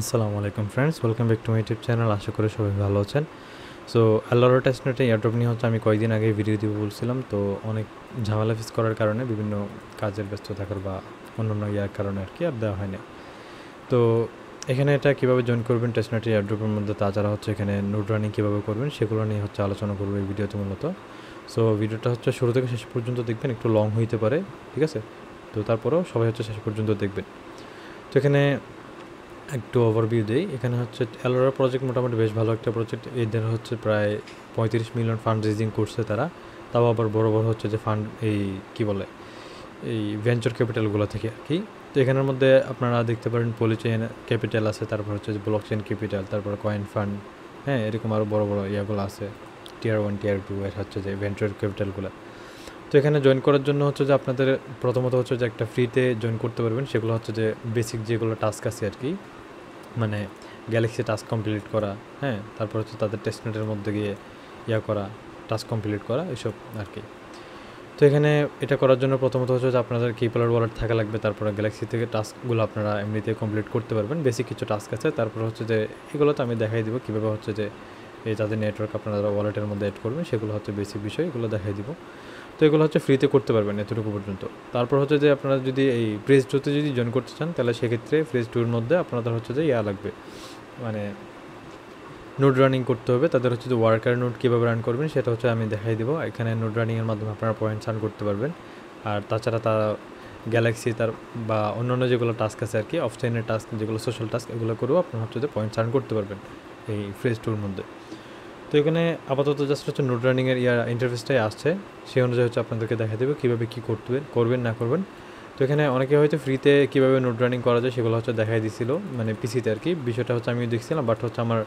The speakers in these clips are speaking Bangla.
আসসালামু আলাইকুম friends, welcome back to my YouTube channel. আশা করি সবাই ভালো আছেন। সো অ্যালোরা টেস্টনেটে এয়ারড্রপ নিয়ে হচ্ছে আমি কয়েকদিন আগে ভিডিও দিব বলছিলাম, তো অনেক ঝামেলা ফেস করার কারণে বিভিন্ন কাজের ব্যস্ত থাকার বা অন্যান্য ইয়ার কারণে আর কি আর দেওয়া হয় না। তো এখানে এটা কীভাবে জয়েন করবেন টেস্টনেটের এয়ারড্রপের মধ্যে, তাছাড়া হচ্ছে এখানে নোট রানিং কীভাবে করবেন সেগুলো নিয়ে হচ্ছে আলোচনা করবো এই ভিডিওতে মূলত। সো ভিডিওটা হচ্ছে শুরু থেকে শেষ পর্যন্ত দেখবেন, একটু লং হইতে পারে, ঠিক আছে? তো তারপরেও সবাই হচ্ছে শেষ পর্যন্ত দেখবেন। তো এখানে একটু ওভারভিউ দিই। এখানে হচ্ছে অ্যালোরা প্রজেক্ট মোটামুটি বেশ ভালো একটা প্রজেক্ট। এদের হচ্ছে প্রায় 35 মিলিয়ন ফান্ড রেজিং করছে তারা, তাও আবার বড় বড় হচ্ছে যে ফান্ড, এই কী বলে, এই ভেঞ্চার ক্যাপিটালগুলো থেকে আর কি। তো এখানের মধ্যে আপনারা দেখতে পারেন পলিচেন ক্যাপিটাল আছে, তারপর হচ্ছে যে ব্লক চেইন ক্যাপিটাল, তারপর কয়েন ফান্ড, হ্যাঁ, এরকম আরও বড় বড় ইয়াগুলো আছে, টিয়ার 1 টিয়ার 2 এর হচ্ছে যে ভেঞ্চার ক্যাপিটালগুলো। তো এখানে জয়েন করার জন্য হচ্ছে যে আপনাদের প্রথমত হচ্ছে যে একটা ফ্রিতে জয়েন করতে পারবেন। সেগুলো হচ্ছে যে বেসিক যেগুলো টাস্ক আছে আর কি, মানে গ্যালাক্সি টাস্ক কমপ্লিট করা, হ্যাঁ, তারপর হচ্ছে তাদের টেস্টনেটের মধ্যে গিয়ে করা, টাস্ক কমপ্লিট করা, এসব আর কি। তো এখানে এটা করার জন্য প্রথমত হচ্ছে যে আপনাদের কিপ্যাড ওয়ালেট থাকা লাগবে। তারপরে গ্যালাক্সি থেকে টাস্কগুলো আপনারা এমনিতে কমপ্লিট করতে পারবেন। বেসিক কিছু টাস্ক আছে। তারপর হচ্ছে যে এগুলো তো আমি দেখাই দিব কীভাবে হচ্ছে যে এই তাদের নেটওয়ার্ক আপনারা ওয়ালেটের মধ্যে অ্যাড করবেন, সেগুলো হচ্ছে বেসিক বিষয়, এগুলো দেখাই দিব। তো এগুলো হচ্ছে ফ্রিতে করতে পারবেন এতটুকু পর্যন্ত। তারপর হচ্ছে যে আপনারা যদি এই ফ্রেজ 2তে যদি জয়েন করতে চান, তাহলে সেক্ষেত্রে ফ্রেজ 2 এর মধ্যে আপনাদের হচ্ছে যে লাগবে, মানে নোড রানিং করতে হবে। তাদের হচ্ছে যে ওয়ার্কার নোড কীভাবে রান করবেন সেটা হচ্ছে আমি দেখাই দেবো। এখানে নোড রানিংয়ের মাধ্যমে আপনারা পয়েন্টস আর্ন করতে পারবেন। আর তাছাড়া তারা গ্যালাক্সি তার বা অন্যান্য যেগুলো টাস্ক আছে আর কি, অফলাইনের টাস্ক যেগুলো সোশ্যাল টাস্ক, এগুলো করেও আপনারা হচ্ছে যে পয়েন্টস আর্ন করতে পারবেন এই ফ্রেজ 2 এর মধ্যে। তো এখানে আপাতত জাস্ট হচ্ছে নোট রানিংয়ের ইন্টারফেসটাই আসছে, সেই অনুযায়ী হচ্ছে আপনাদেরকে দেখা দেবে কীভাবে কী করবেন না করবেন। তো এখানে অনেকে হয়তো ফ্রিতে কীভাবে নোট রানিং করা যায় সেগুলো হচ্ছে দেখাই দিছিল, মানে পিসিতে আর কি। বিষয়টা হচ্ছে আমি দেখছিলাম, বাট হচ্ছে আমার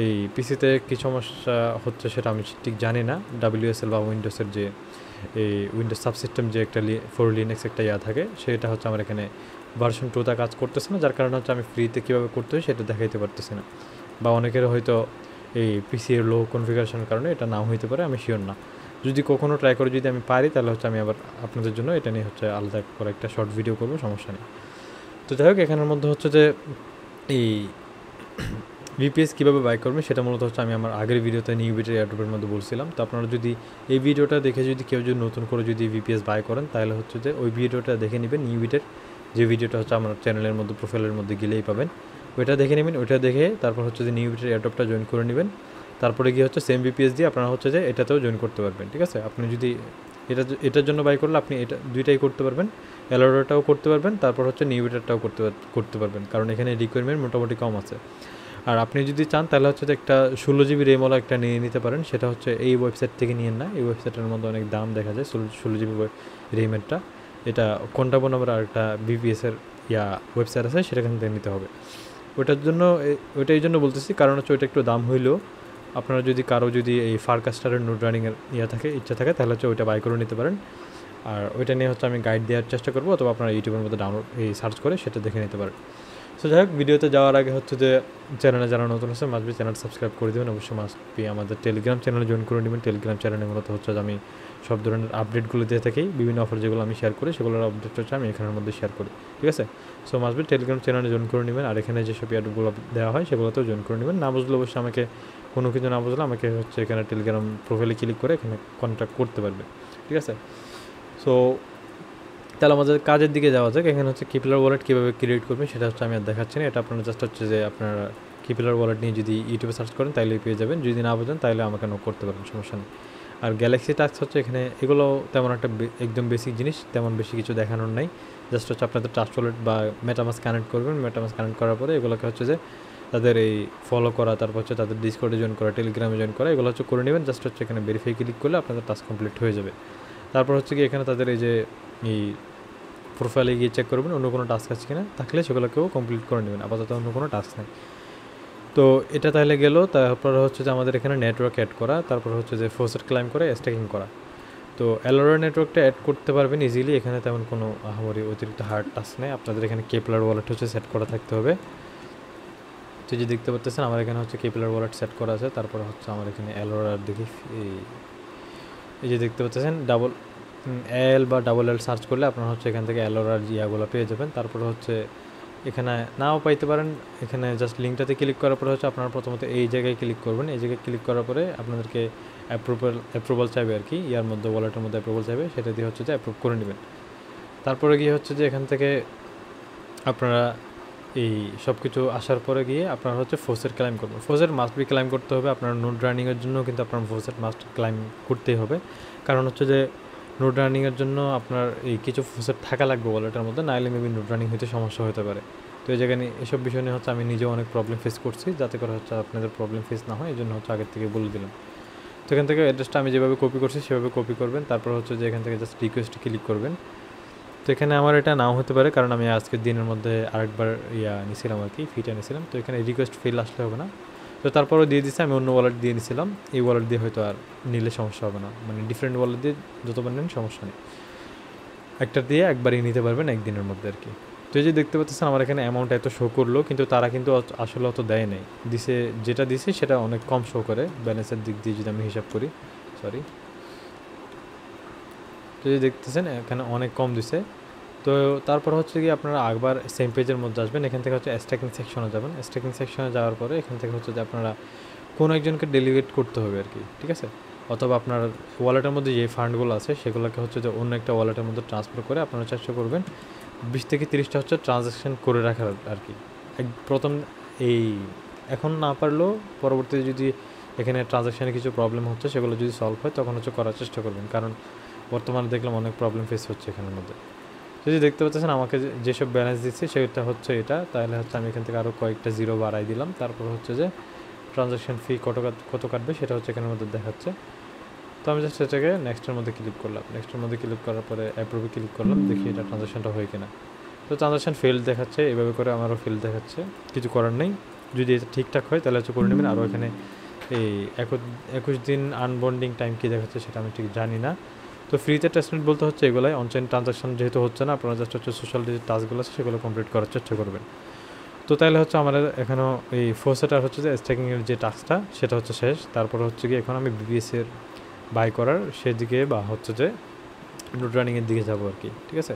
এই পিসিতে কী সমস্যা হচ্ছে সেটা আমি ঠিক জানি না। WSL বা উইন্ডোজের যে এই উইন্ডোজ সাবসিস্টেম যে একটা ফর লিনাক্স একটা থাকে, সেটা হচ্ছে আমার এখানে ভার্সন 2তে কাজ করতেছে না, যার কারণে হচ্ছে আমি ফ্রিতে কীভাবে করতে হয় সেটা দেখাইতে পারতেছি না। বা অনেকের হয়তো এই পিসি এর লো কনফিগারেশনের কারণে এটা নাও হইতে পারে, আমি শিওর না। যদি কখনও ট্রাই করে যদি আমি পারি, তাহলে হচ্ছে আমি আবার আপনাদের জন্য এটা নিয়ে হচ্ছে আলাদা করে একটা শর্ট ভিডিও করবো, সমস্যা নেই। তো যাই হোক, এখানের মধ্যে হচ্ছে যে এই ভিপিএস কীভাবে বাই করবেন সেটা মূলত হচ্ছে আমি আমার আগের ভিডিওতে নিউবিটের এয়ারড্রপের মধ্যে বলছিলাম। তো আপনারা যদি এই ভিডিওটা দেখে যদি কেউ যদি নতুন করে যদি ভিপিএস বাই করেন, তাহলে হচ্ছে যে ওই ভিডিওটা দেখে নেবেন। নিউবিটের যে ভিডিওটা হচ্ছে আমার চ্যানেলের মধ্যে প্রোফাইলের মধ্যে গেলেই পাবেন, ওইটা দেখে নেবেন। ওইটা দেখে তারপর হচ্ছে যে নিউবিটের এয়ারড্রপটা জয়েন করে নেবেন। তারপরে গিয়ে হচ্ছে সেম ভিপিএস দিয়ে আপনারা হচ্ছে যে এটাতেও জয়েন করতে পারবেন, ঠিক আছে? আপনি যদি এটার জন্য বাই করলে আপনি এটা দুইটাই করতে পারবেন, অ্যালোরাটাও করতে পারবেন, তারপর হচ্ছে নিউবিটারটাও করতে পারবেন, কারণ এখানে রিকোয়ারমেন্ট মোটামুটি কম আছে। আর আপনি যদি চান তাহলে হচ্ছে যে একটা 16 GB রেমওয়ালা একটা নিয়ে নিতে পারেন। সেটা হচ্ছে এই ওয়েবসাইট থেকে নিয়েন না, এই ওয়েবসাইটের মধ্যে অনেক দাম দেখা যায় 16 GB রেমেরটা। এটা কোনটাবো নামের আর একটা বিপিএসের ওয়েবসাইট আছে, সেটা থেকে নিতে হবে। ওইটার জন্য ওইটা এই জন্য বলতেছি, কারণ হচ্ছে ওইটা একটু দাম হইলেও আপনারা যদি কারো যদি এই ফারকাস্টারের নোট রানিংয়ের ইচ্ছা থাকে, তাহলে হচ্ছে ওইটা বাই করে নিতে পারেন। আর ওইটা নিয়ে হচ্ছে আমি গাইড দেওয়ার চেষ্টা করবো, অথবা আপনারা ইউটিউবের মধ্যে ডাউনলোড সার্চ করে সেটা দেখে নিতে পারেন। সো যাই হোক, ভিডিওতে যাওয়ার আগে হচ্ছে যে চ্যানেলে যারা নতুন আছে মাস্ট বি চ্যানেল সাবস্ক্রাইব করে দেবেন। অবশ্যই মাস্ট বি আমাদের টেলিগ্রাম চ্যানেলে জয়েন করে নেবেন। টেলিগ্রাম চ্যানেলে মূলত হচ্ছে যে আমি সব ধরনের আপডেটগুলো দিয়ে থাকি, বিভিন্ন অফার যেগুলো আমি শেয়ার করি সেগুলোর আপডেট হচ্ছে আমি এখানের মধ্যে শেয়ার করি, ঠিক আছে? সো মাস্ট বি টেলিগ্রাম চ্যানেলে জয়েন করে নেবেন। আর এখানে যেসব অ্যাডগুলো দেওয়া হয় সেগুলোতেও জয়েন করে নেবেন। না বুঝলে অবশ্যই আমাকে, কোনো কিছু না বুঝলে আমাকে হচ্ছে এখানে টেলিগ্রাম প্রোফাইলে ক্লিক করে এখানে কন্ট্যাক্ট করতে পারবে, ঠিক আছে? সো তাহলে আমাদের কাজের দিকে যাওয়া যাক। এখানে হচ্ছে কিপ্যাড ওয়ালেট কীভাবে ক্রিয়েট করবেন সেটা হচ্ছে আমি আর দেখাচ্ছি না। এটা আপনারা জাস্ট হচ্ছে যে আপনারা কিপ্যাড ওয়ালেট নিয়ে যদি ইউটিউবে সার্চ করেন তাহলেই পেয়ে যাবেন। যদি না বোঝেন তাহলে আমাকে নক করতে পারেন, সমস্যা নেই। আর গ্যালাক্সি টাস্ক হচ্ছে এখানে এগুলো তেমন একটা একদম বেসিক জিনিস, তেমন বেশি কিছু দেখানোর নাই। জাস্ট হচ্ছে আপনাদের ট্রাস্ট ওয়ালেট বা মেটামাস্ক কানেক্ট করবেন। মেটামাস্ক কানেক্ট করার পরে এগুলোকে হচ্ছে যে তাদের এই ফলো করা, তারপর হচ্ছে তাদের ডিসকর্ডে জয়েন করা, টেলিগ্রামে জয়েন করা, এগুলো হচ্ছে করে নেবেন। জাস্ট হচ্ছে এখানে ভেরিফাই ক্লিক করলে আপনাদের টাস্ক কমপ্লিট হয়ে যাবে। তারপর হচ্ছে কি এখানে তাদের এই যে এই প্রোফাইলে গিয়ে চেক করবেন অন্য কোনো টাস্ক আছে কিনা, থাকলে সেগুলোকেও কমপ্লিট করে নেবেন। আপাতত অন্য কোনো টাস্ক নেই। তো এটা তাহলে গেল। তারপর হচ্ছে যে আমাদের এখানে নেটওয়ার্ক অ্যাড করা, তারপর হচ্ছে যে ফোর্সেট ক্লাইম করে স্ট্যাকিং করা। তো অ্যালোরা নেটওয়ার্কটা অ্যাড করতে পারবেন ইজিলি, এখানে তেমন কোনো আহামরি অতিরিক্ত হার্ড টাস্ক নেই। আপনাদের এখানে কিপ্যাড ওয়ালেট হচ্ছে সেট করা থাকতে হবে। তো যে দেখতে পাচ্ছেন আমার এখানে হচ্ছে কিপ্যাড ওয়ালেট সেট করা আছে। তারপর হচ্ছে আমার এখানে অ্যালোরার দেখি এই যে দেখতে পাচ্ছেন L বা ডাবল L সার্চ করলে আপনারা হচ্ছে এখান থেকে অ্যালোরার পেয়ে যাবেন। তারপরে হচ্ছে এখানে নাও পাইতে পারেন। এখানে জাস্ট লিঙ্কটাতে ক্লিক করার পরে হচ্ছে আপনারা প্রথমত এই জায়গায় ক্লিক করবেন। এই জায়গায় ক্লিক করার পরে আপনাদেরকে অ্যাপ্রুভাল চাইবে আর কি, ইয়ার মধ্যে ওয়ালেটের মধ্যে অ্যাপ্রুভাল চাইবে, সেটা দিয়ে হচ্ছে যে অ্যাপ্রুভ করে নেবেন। তারপরে গিয়ে হচ্ছে যে এখান থেকে আপনারা এই সব কিছু আসার পরে গিয়ে আপনারা হচ্ছে ফোসেট ক্লাইম করবেন। ফোসেট মাস্ট বি ক্লাইম করতে হবে। আপনার নোড রানিংয়ের জন্য কিন্তু আপনার ফোসেট মাস্ট ক্লাইম করতেই হবে, কারণ হচ্ছে যে নোড রানিংয়ের জন্য আপনার এই কিছু ফোসেট থাকা লাগবে ওয়ালেটের মধ্যে, নাহলে মেবি নোড রানিং হতে সমস্যা হতে পারে। তো এই জায়গায় এসব বিষয় নিয়ে হচ্ছে আমি নিজেও অনেক প্রবলেম ফেস করছি, যাতে করে হচ্ছে আপনাদের প্রবলেম ফেস না হয় এই জন্য হচ্ছে আগের থেকে বলে দিলাম। তো এখান থেকে অ্যাড্রেসটা আমি যেভাবে কপি করছি সেভাবে কপি করবেন। তারপর হচ্ছে যে এখান থেকে জাস্ট রিকোয়েস্টে ক্লিক করবেন। তো এখানে আমার এটা নাও হতে পারে, কারণ আমি আজকের দিনের মধ্যে আরেকবার নিয়েছিলাম আর কি, ফিটা নিয়েছিলাম। তো এখানে রিকোয়েস্ট ফেল আসলে হবে না। তো তারপরও দিয়ে দিচ্ছি, আমি অন্য ওয়ালেট দিয়ে নিয়েছিলাম, এই ওয়ালেট দিয়ে হয়তো আর নিলে সমস্যা হবে না, মানে ডিফারেন্ট ওয়ালেট দিয়ে যতবার নেন সমস্যা নেই, একটা দিয়ে একবারই নিতে পারবেন একদিনের মধ্যে আর কি। তো এই যে দেখতে পাচ্ছেন আমার এখানে অ্যামাউন্ট এত শো করলো, কিন্তু তারা কিন্তু আসলে অত দেয় নেই, দিছে যেটা দিছে সেটা অনেক কম শো করে ব্যালেন্সের দিক দিয়ে যদি আমি হিসাব করি, সরি। তো এই দেখতেছেন এখানে অনেক কম দিছে। তো তারপর হচ্ছে কি আপনারা একবার সেম পেজের মধ্যে আসবেন, এখান থেকে হচ্ছে স্ট্যাকিং সেকশনে যাবেন। স্ট্যাকিং সেকশনে যাওয়ার পরে এখান থেকে হচ্ছে যে আপনারা কোনো একজনকে ডেলিগেট করতে হবে আর কি, ঠিক আছে। অথবা আপনার ওয়ালেটের মধ্যে যে ফান্ডগুলো আছে সেগুলোকে হচ্ছে যে অন্য একটা ওয়ালেটের মধ্যে ট্রান্সফার করে আপনারা চেষ্টা করবেন 20 থেকে 30টা হচ্ছে ট্রানজ্যাকশন করে রাখার আর কি। প্রথম এই এখন না পারলেও পরবর্তীতে যদি এখানে ট্রানজ্যাকশানে কিছু প্রবলেম হচ্ছে সেগুলো যদি সলভ হয় তখন হচ্ছে করার চেষ্টা করবেন, কারণ বর্তমানে দেখলাম অনেক প্রবলেম ফেস হচ্ছে এখানের মধ্যে। যদি দেখতে পাচ্ছেন আমাকে যেসব ব্যালেন্স দিচ্ছে সেটা হচ্ছে এটা, তাহলে হচ্ছে আমি এখান থেকে আরও কয়েকটা জিরো বাড়াই দিলাম। তারপর হচ্ছে যে ট্রানজ্যাকশান ফি কত কাটবে সেটা হচ্ছে এখানের মধ্যে দেখাচ্ছে। তো আমি জাস্ট এটাকে নেক্সটের মধ্যে ক্লিক করলাম। নেক্সটের মধ্যে ক্লিক করার পরে অ্যাপ্রুভে ক্লিক করলাম, দেখি এটা ট্রানজ্যাকশানটা হয় কিনা। তো ট্রানজ্যাকশান ফেল দেখাচ্ছে, এভাবে করে আমারও ফেল দেখাচ্ছে, কিছু করার নেই। যদি এটা ঠিকঠাক হয় তাহলে হচ্ছে করে নেবেন। আরও এখানে এই 21 দিন আনবন্ডিং টাইম কী দেখাচ্ছে সেটা আমি ঠিক জানি না। তো ফ্রিতে টেস্টনেট বলতে হচ্ছে এগুলাই, অনলাইন ট্রানজ্যাকশন যেহেতু হচ্ছে না, আপনারা জাস্ট হচ্ছে সোশ্যাল যে টাস্কগুলো আছে সেগুলো কমপ্লিট করার চেষ্টা করবেন। তো তাহলে হচ্ছে আমাদের এখনও এই ফোর্সেটার হচ্ছে যে স্ট্যাকিংয়ের যে টাস্কটা সেটা হচ্ছে শেষ। তারপর হচ্ছে কি এখন আমি বিবিএসের বাই করার সেদিকে বা হচ্ছে যে নোট রানিংয়ের দিকে যাবো আর কি, ঠিক আছে।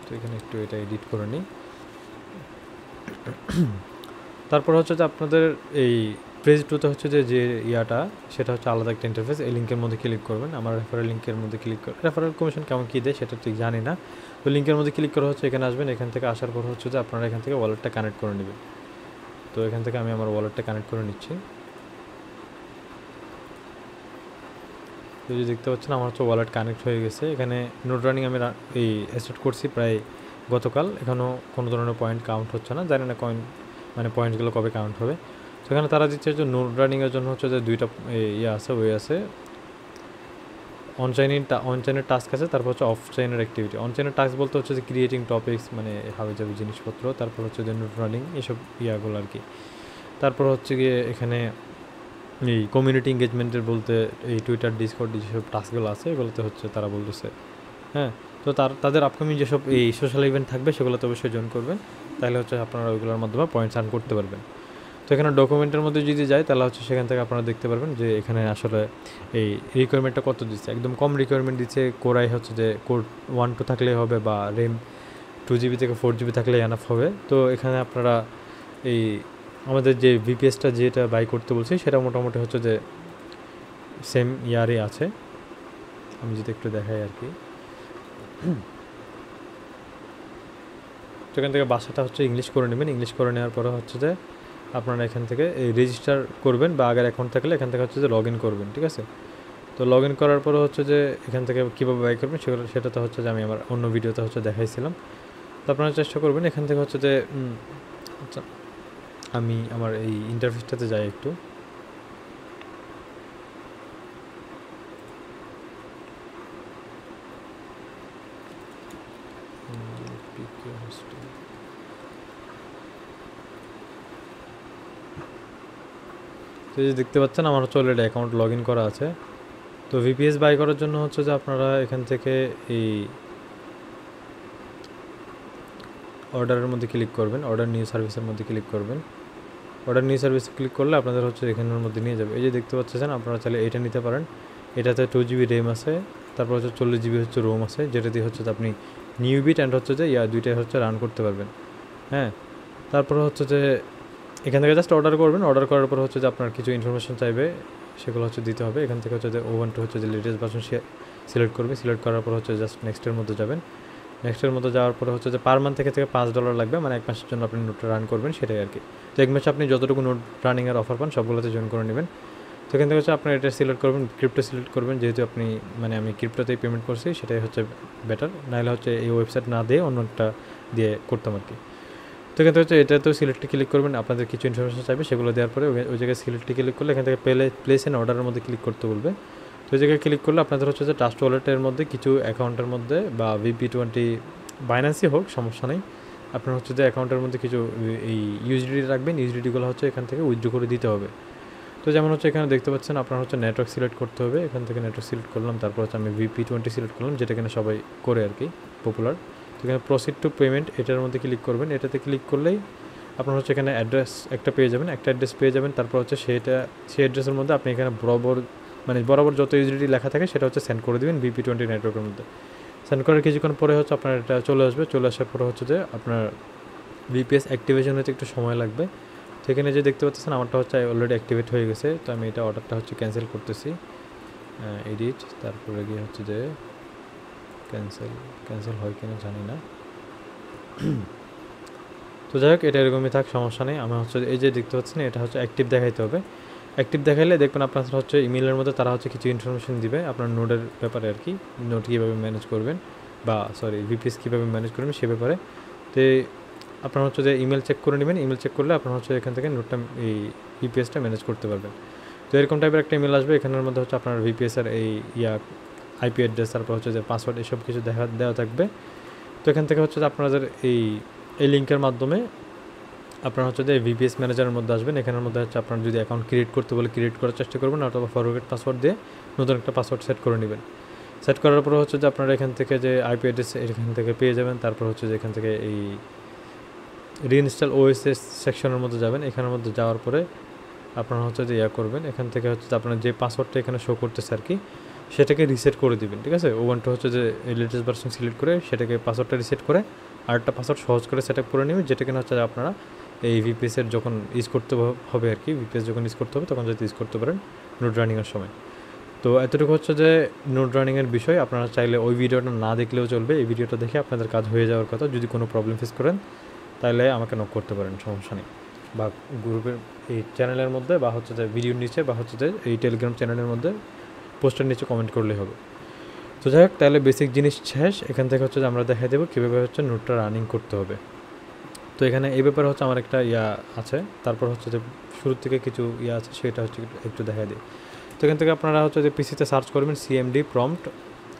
তো এখানে একটু এটা এডিট করে নিই। তারপর হচ্ছে যে আপনাদের এই পেজ টুতে হচ্ছে যে ইয়াটা সেটা হচ্ছে আলাদা একটা ইন্টারফেস, এই লিঙ্কের মধ্যে ক্লিক করবেন। আমার রেফারেল লিঙ্কের মধ্যে ক্লিক করে, রেফারেল কমিশন কেমন কী দেয় সেটা ঠিক জানি না। তো লিঙ্কের মধ্যে ক্লিক করা হচ্ছে, এখানে আসবেন। এখান থেকে আসার পর হচ্ছে যে আপনারা এখান থেকে ওয়ালেটটা কানেক্ট করে নেবেন। তো এখান থেকে আমি আমার ওয়ালেটটা কানেক্ট করে নিচ্ছি। তো যে দেখতে পাচ্ছেন আমার হচ্ছে ওয়ালেট কানেক্ট হয়ে গেছে। এখানে নোট রানিং আমি এই স্টার্ট করছি প্রায় গতকাল, এখনও কোনো ধরনের পয়েন্ট কাউন্ট হচ্ছে না, জানি না মানে পয়েন্টসগুলো কবে কাউন্ট হবে। তো এখানে তারা দিচ্ছে যে নোট রানিংয়ের জন্য হচ্ছে যে দুইটা আছে, ওয়ে আছে, অনচাইনের টাস্ক আছে, তারপর হচ্ছে অফচাইনের অ্যাক্টিভিটি। অনচাইনের টাস্ক বলতে হচ্ছে যে ক্রিয়েটিং টপিক্স, মানে হাবি যাবি জিনিসপত্র, তারপর হচ্ছে যে নোট রানিং এসব ইয়াগুলো আর কি। তারপর হচ্ছে গিয়ে এখানে এই কমিউনিটি এঙ্গেজমেন্টের বলতে এই টুইটার, ডিসকর্ড যেসব টাস্কগুলো আছে এগুলোতে হচ্ছে তারা বলতেছে, হ্যাঁ। তো তাদের আপকামিং যেসব এই সোশ্যাল ইভেন্ট থাকবে সেগুলোতে অবশ্যই জয়েন করবেন, তাহলে হচ্ছে আপনারা ওইগুলোর মাধ্যমে পয়েন্টস আর্ন করতে পারবেন। তো এখানে ডকুমেন্টের মধ্যে যদি যায় তাহলে হচ্ছে সেখান থেকে আপনারা দেখতে পারবেন যে এখানে আসলে এই রিকোয়ারমেন্টটা কত দিচ্ছে। একদম কম রিকোয়ারমেন্ট দিচ্ছে, কোরাই হচ্ছে যে কোর 1-2 থাকলেই হবে, বা রেম 2GB থেকে 4GB থাকলেই এনাফ হবে। তো এখানে আপনারা এই আমাদের যে ভিপিএসটা যেটা বাই করতে বলছি সেটা মোটামুটি হচ্ছে যে সেম ইয়ারই আছে। আমি যদি একটু দেখাই আর কি, তো এখান থেকে ভাষাটা হচ্ছে ইংলিশ করে নেবেন। ইংলিশ করে নেওয়ার পরে হচ্ছে যে আপনারা এখান থেকে এই রেজিস্টার করবেন, বা আগের অ্যাকাউন্ট থাকলে এখান থেকে হচ্ছে যে লগ ইন করবেন, ঠিক আছে। তো লগ ইন করার পরে হচ্ছে যে এখান থেকে কীভাবে বাই করবেন সেটা তো হচ্ছে যে আমি আমার অন্য ভিডিওতে হচ্ছে দেখাইছিলাম। তো আপনারা চেষ্টা করবেন এখান থেকে হচ্ছে যে আচ্ছা আমি আমার এই ইন্টারফেসটাতে যাই একটু। তো এই যে দেখতে পাচ্ছেন আমার হচ্ছে অলরেডি অ্যাকাউন্ট লগ ইন করা আছে। তো ভিপিএস বাই করার জন্য হচ্ছে যে আপনারা এখান থেকে এই অর্ডারের মধ্যে ক্লিক করবেন, অর্ডার নিউ সার্ভিসের মধ্যে ক্লিক করবেন। অর্ডার নিউ সার্ভিসে ক্লিক করলে আপনাদের হচ্ছে এখানের মধ্যে নিয়ে যাবে। এই যে দেখতে পাচ্ছেন আপনারা চাইলে এটা নিতে পারেন, এটাতে 2GB র্যাম আছে, তারপর হচ্ছে 40GB হচ্ছে রোম আছে, যেটা দিয়ে হচ্ছে আপনি নিউ বিট অ্যান্ড হচ্ছে যে দুইটাই হচ্ছে রান করতে পারবেন। হ্যাঁ, তারপরে হচ্ছে যে এখান থেকে জাস্ট অর্ডার করবেন। অর্ডার করার পর হচ্ছে যে আপনার কিছু ইনফরমেশন চাইবে, সেগুলো হচ্ছে দিতে হবে। এখান থেকে হচ্ছে যে ওভেনটা হচ্ছে যে লেটেস্ট ভার্সন সিলেক্ট করবে। সিলেক্ট করার পর হচ্ছে জাস্ট নেক্সটের মধ্যে যাবেন। নেক্সটের মধ্যে যাওয়ার পরে হচ্ছে যে পার মান্থ থেকে $5 লাগবে, মানে 1 মাসের জন্য আপনি নোটটা রান করবেন, সেটাই আর কি। তো 1 মাসে আপনি যতটুকু নোট রানিংয়ের অফার পান সবগুলোতে জয়েন করে নেবেন। তো এখান থেকে হচ্ছে আপনার এটা সিলেক্ট করবেন, ক্রিপ্টো সিলেক্ট করবেন, যেহেতু আপনি মানে আমি ক্রিপ্টোতেই পেমেন্ট করছি, সেটাই হচ্ছে বেটার। নাহলে হচ্ছে এই ওয়েবসাইট না দিয়ে অন্য একটা দিয়ে করতাম আর কি। তো এখান থেকে হচ্ছে এটা তো সিলেক্টে ক্লিক করবেন, আপনাদের কিছু ইনফরমেশন চাইবে, সেগুলো দেওয়ার পরে ওই জায়গায় সিলেক্টে ক্লিক করলে এখান থেকে প্লেস এন্ড অর্ডারের মধ্যে ক্লিক করতে বলবে। তো ওই জায়গায় ক্লিক করলে আপনাদের হচ্ছে যে ট্রাস্ট ওয়ালেটের মধ্যে কিছু অ্যাকাউন্টের মধ্যে বা VP20 বাইন্যান্সই হোক সমস্যা নেই, আপনার হচ্ছে যে অ্যাকাউন্টের মধ্যে কিছু এই ইউএসডিটি রাখবেন। ইউএসডিটিগুলো হচ্ছে এখান থেকে উইথড্র করে দিতে হবে। তো যেমন হচ্ছে এখানে দেখতে পাচ্ছেন আপনার হচ্ছে নেটওয়ার্ক সিলেক্ট করতে হবে। এখান থেকে নেটওয়ার্ক সিলেক্ট করলাম, তারপর হচ্ছে আমি VP20 সিলেক্ট করলাম, যেটা কিনা সবাই করে আর কি, পপুলার। তো এখানে প্রসিড টু পেমেন্ট এটার মধ্যে ক্লিক করবেন। এটাতে ক্লিক করলেই আপনার হচ্ছে এখানে অ্যাড্রেস একটা পেয়ে যাবেন, একটা অ্যাড্রেস পেয়ে যাবেন। তারপর হচ্ছে সেই অ্যাড্রেসের মধ্যে আপনি এখানে বরাবর যত ইউএসডিটি লেখা থাকে সেটা হচ্ছে সেন্ড করে দেবেন VP20 নেটওয়ার্কের মধ্যে। সেন্ড করার কিছুক্ষণ পরে হচ্ছে আপনার এটা চলে আসবে। চলে আসার পরে হচ্ছে যে আপনার VPS অ্যাক্টিভেশন হতে একটু সময় লাগবে। সেখানে যে দেখতে পাচ্ছেন আমারটা হচ্ছে অলরেডি অ্যাক্টিভেট হয়ে গেছে। তো আমি এটা অর্ডারটা হচ্ছে ক্যান্সেল করতেছি, এডিট, তারপরে গিয়ে হচ্ছে যে ক্যান্সেল হয় কিনা জানি না। তো যাই হোক, এটা এরকমই থাক, সমস্যা নেই। আমার হচ্ছে এই যে দেখতে পাচ্ছেন এটা হচ্ছে অ্যাক্টিভ দেখাইতে হবে। অ্যাক্টিভ দেখাইলে দেখবেন আপনার হচ্ছে ইমেলের মধ্যে তারা হচ্ছে কিছু ইনফরমেশন দিবে আপনার নোডের ব্যাপারে আর কি, নোড কীভাবে ম্যানেজ করবেন বা VPS কীভাবে ম্যানেজ করবেন সে ব্যাপারে। তো আপনার হচ্ছে যে ইমেল চেক করে নেবেন। ইমেল চেক করলে আপনার হচ্ছে এখান থেকে নোটটা এই VPSটা ম্যানেজ করতে পারবেন। তো এরকম টাইপের একটা ইমেল আসবে, এখানের মধ্যে হচ্ছে আপনার VPSের এই IP অ্যাড্রেস, তারপর হচ্ছে যে পাসওয়ার্ড, এসব কিছু দেওয়া থাকবে। তো এখান থেকে হচ্ছে যে আপনাদের এই লিঙ্কের মাধ্যমে আপনার হচ্ছে যে VPS ম্যানেজারের মধ্যে আসবেন। এখানের মধ্যে হচ্ছে আপনার যদি অ্যাকাউন্ট ক্রিয়েট করতে বলে ক্রিয়েট করার চেষ্টা করবেন, অথবা ফরওয়ার্ড পাসওয়ার্ড দিয়ে নতুন একটা পাসওয়ার্ড সেট করে নেবেন। সেট করার পর হচ্ছে যে আপনারা এখান থেকে যে IP অ্যাড্রেস এখান থেকে পেয়ে যাবেন। তারপর হচ্ছে যে এখান থেকে এই রিইনস্টল OSS সেকশনের মধ্যে যাবেন। এখানের মধ্যে যাওয়ার পরে আপনারা হচ্ছে যে করবেন, এখান থেকে হচ্ছে যে আপনার যে পাসওয়ার্ডটা এখানে শো করতেছে আর কি, সেটাকে রিসেট করে দিবেন। ঠিক আছে, ওভানটা হচ্ছে যে লেটেস্ট ভার্সন সিলেক্ট করে সেটাকে পাসওয়ার্ডটা রিসেট করে আরেকটা পাসওয়ার্ড সহজ করে সেট আপ করে নেবেন, যেটা কিনা হচ্ছে আপনারা এই VPSের যখন ইউজ করতে হবে আর কি, VPS যখন ইউজ করতে হবে তখন যদি ইউজ করতে পারেন নোড রানিংয়ের সময়। তো এতটুকু হচ্ছে যে নোড রানিংয়ের বিষয়। আপনারা চাইলে ওই ভিডিওটা না দেখলেও চলবে, এই ভিডিওটা দেখে আপনাদের কাজ হয়ে যাওয়ার কথা। যদি কোনো প্রবলেম ফেস করেন তাহলে আমাকে নক করতে পারেন, সমস্যা নেই। বা গ্রুপের এই চ্যানেলের মধ্যে বা হচ্ছে যে ভিডিওর নিচে বা হচ্ছে যে এই টেলিগ্রাম চ্যানেলের মধ্যে পোস্টের নিচে কমেন্ট করলেই হবে। তো যাই হোক, তাহলে বেসিক জিনিস শেষ। এখান থেকে হচ্ছে যে আমরা দেখাই দেবো কীভাবে হচ্ছে নোটটা রানিং করতে হবে। তো এখানে এই ব্যাপারে হচ্ছে আমার একটা আছে, তারপর হচ্ছে যে শুরু থেকে কিছু আছে, সেটা হচ্ছে একটু দেখাই দিই। তো এখান থেকে আপনারা হচ্ছে যে পিসিতে সার্চ করবেন CMD প্রম্পট।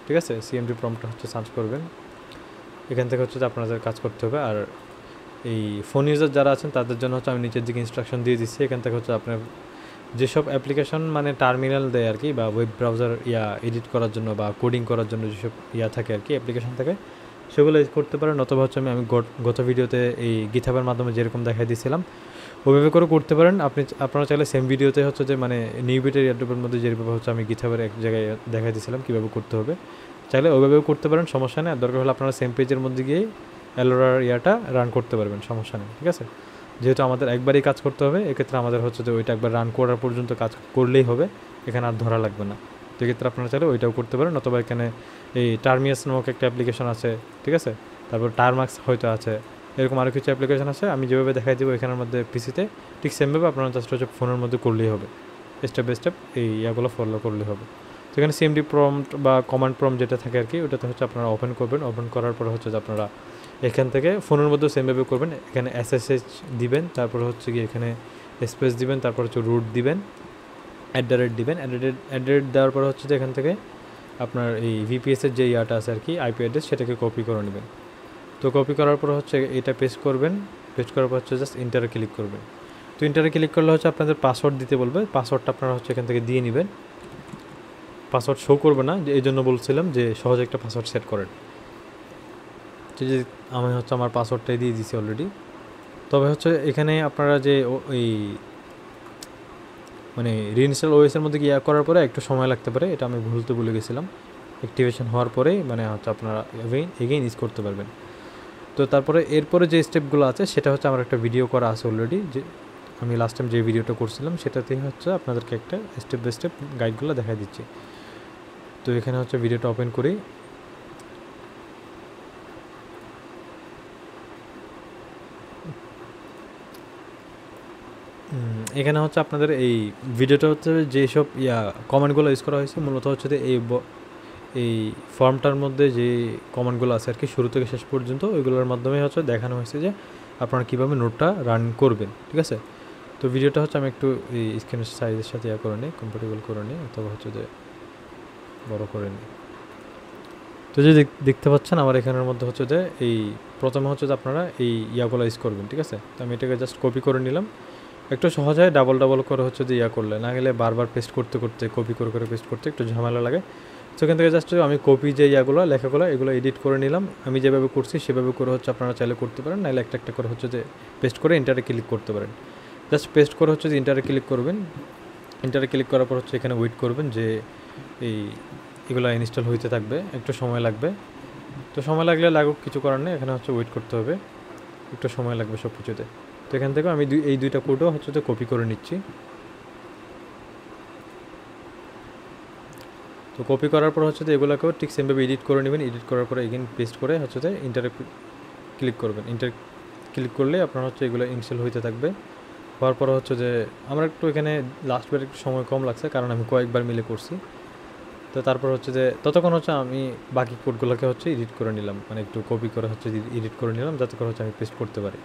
ঠিক আছে, CMD প্রম্পটটা হচ্ছে সার্চ করবেন। এখান থেকে হচ্ছে যে আপনাদের কাজ করতে হবে। আর এই ফোন ইউজার যারা আছেন তাদের জন্য হচ্ছে আমি নিচের দিকে ইনস্ট্রাকশন দিয়ে দিচ্ছি। এখান থেকে হচ্ছে আপনার যেসব অ্যাপ্লিকেশন মানে টার্মিনাল দেয় আর কি, বা ওয়েব ব্রাউজার এডিট করার জন্য বা কোডিং করার জন্য যেসব থাকে আর কি, অ্যাপ্লিকেশন থাকে, সেগুলো ইউজ করতে পারেন। অথবা হচ্ছে আমি গত ভিডিওতে এই গিটহাবের মাধ্যমে যেরকম দেখাই দিয়েছিলাম ওইভাবে করে করতে পারেন। আপনারা চাইলে সেম ভিডিওতে হচ্ছে যে মানে নিউবিটের এয়ারড্রপের মধ্যে যেভাবে হচ্ছে আমি গিটহাবের এক জায়গায় দেখাই দিয়েছিলাম কীভাবে করতে হবে, চাইলে ওইভাবেও করতে পারেন, সমস্যা নেই। আর দরকার হলে আপনারা সেম পেজের মধ্যে গিয়ে অ্যালোরার রান করতে পারবেন, সমস্যা নেই। ঠিক আছে, যেহেতু আমাদের একবারই কাজ করতে হবে, এক্ষেত্রে আমাদের হচ্ছে যে ওইটা একবার রান করার পর্যন্ত কাজ করলেই হবে, এখানে আর ধরা লাগবে না। তো এক্ষেত্রে আপনারা চাইলে ওইটাও করতে পারেন। অথবা এখানে এই টার্মিয়াস নামক একটা অ্যাপ্লিকেশন আছে, ঠিক আছে, তারপর টার্মাক্স হয়তো আছে, এরকম আরও কিছু অ্যাপ্লিকেশন আছে, আমি যেভাবে দেখাই দেবো এখানের মধ্যে পিসিতে, ঠিক সেমভাবে আপনারা জাস্ট হচ্ছে ফোনের মধ্যে করলেই হবে, স্টেপ বাই স্টেপ এই ফলো করলেই হবে। তো এখানে CMD প্রম্পট বা কমান্ড প্রম্পট যেটা থাকে আর কি, ওটাতে হচ্ছে আপনারা ওপেন করবেন। ওপেন করার পর হচ্ছে যে আপনারা এখান থেকে ফোনের মধ্যে সেমভাবে করবেন। এখানে SSH দিবেন, তারপর হচ্ছে কি এখানে স্পেস দিবেন, তারপর হচ্ছে রুট দিবেন, দিবেন। দেওয়ার পর হচ্ছে যে এখান থেকে আপনার এই VPSের যে আছে আর কি IP অ্যাড্রেস, সেটাকে কপি করে নেবেন। তো কপি করার পর হচ্ছে এটা পেস্ট করবেন। পেস্ট করার পর হচ্ছে জাস্ট ইন্টারে ক্লিক করবেন। তো ইন্টারে ক্লিক করলে হচ্ছে আপনাদের পাসওয়ার্ড দিতে বলবে, পাসওয়ার্ডটা আপনারা হচ্ছে এখান থেকে দিয়ে নেবেন। পাসওয়ার্ড শো করবে না, এই জন্য বলছিলাম যে সহজে একটা পাসওয়ার্ড সেট করেন। যে আমি হচ্ছে আমার পাসওয়ার্ডটাই দিয়ে দিছি অলরেডি। তবে হচ্ছে এখানে আপনারা যে এই মানে রিইনস্টল OS এর মধ্যে করার পরে একটু সময় লাগতে পারে, এটা আমি ভুলে গেছিলাম। অ্যাক্টিভেশন হওয়ার পরেই মানে হচ্ছে আপনারা এগেইন ইউজ করতে পারবেন। তো তারপরে এরপরে যে স্টেপগুলো আছে সেটা হচ্ছে আমার একটা ভিডিও করা আছে অলরেডি, যে আমি লাস্ট টাইম যে ভিডিওটা করছিলাম সেটাতেই হচ্ছে আপনাদেরকে একটা স্টেপ বাই স্টেপ গাইডগুলো দেখা দিচ্ছি। তো এখানে হচ্ছে ভিডিওটা ওপেন করি। এখানে হচ্ছে আপনাদের এই ভিডিওটা হচ্ছে যেসব কমেন্টগুলো ইউজ করা হয়েছে মূলত হচ্ছে এই ফর্মটার মধ্যে যে কমেন্টগুলো আছে আর কি শুরু থেকে শেষ পর্যন্ত, ওইগুলোর মাধ্যমে হচ্ছে দেখানো হয়েছে যে আপনারা কীভাবে নোটটা রান করবেন। ঠিক আছে, তো ভিডিওটা হচ্ছে আমি একটু এই স্ক্রিনের সাইজের সাথে করে নিই, কম্পার্টেবল করে নিই, অথবা হচ্ছে যে বড় করে নিই। তো যে দেখতে পাচ্ছেন আমার এখানের মধ্যে হচ্ছে যে এই প্রথমে হচ্ছে যে আপনারা এই ইয়াগুলো ইউজ করবেন। ঠিক আছে, তো আমি এটাকে জাস্ট কপি করে নিলাম। একটু সহজ হয়, ডাবল করে হচ্ছে যে করলে, না গেলে বারবার পেস্ট করতে কপি করে পেস্ট করতে একটু ঝামেলা লাগে। সেখান থেকে জাস্ট আমি কপি যে লেখাগুলো এগুলো এডিট করে নিলাম। আমি যেভাবে করছি সেভাবে করে হচ্ছে আপনারা চাইলে করতে পারেন, নাহলে একটা করে হচ্ছে যে পেস্ট করে ইন্টারে ক্লিক করতে পারেন। জাস্ট পেস্ট করে হচ্ছে যে ইন্টারে ক্লিক করবেন। ইন্টারে ক্লিক করার পর হচ্ছে এখানে ওয়েট করবেন যে এগুলো ইনস্টল হইতে থাকবে, একটু সময় লাগবে। তো সময় লাগলে লাগুক, কিছু করার নেই, এখানে হচ্ছে ওয়েট করতে হবে, একটু সময় লাগবে সব কিছুতে। তো এখান থেকে আমি এই দুইটা কোডও হচ্ছে যে কপি করে নিচ্ছি। তো কপি করার পর হচ্ছে এগুলোকেও ঠিক সেমভাবে এডিট করে নেবেন। এডিট করার পরে এগেন পেস্ট করে হচ্ছে ইন্টারে ক্লিক করবেন। ইন্টার ক্লিক করলে আপনার হচ্ছে এগুলো ইনস্টল হইতে থাকবে। হওয়ার পর হচ্ছে যে আমার একটু এখানে লাস্টবার একটু সময় কম লাগছে, কারণ আমি কয়েকবার মিলে করছি। তো তারপর হচ্ছে যে ততক্ষণ হচ্ছে আমি বাকি কোডগুলোকে হচ্ছে এডিট করে নিলাম, মানে একটু কপি করে হচ্ছে এডিট করে নিলাম, যাতে করে হচ্ছে আমি পেস্ট করতে পারি।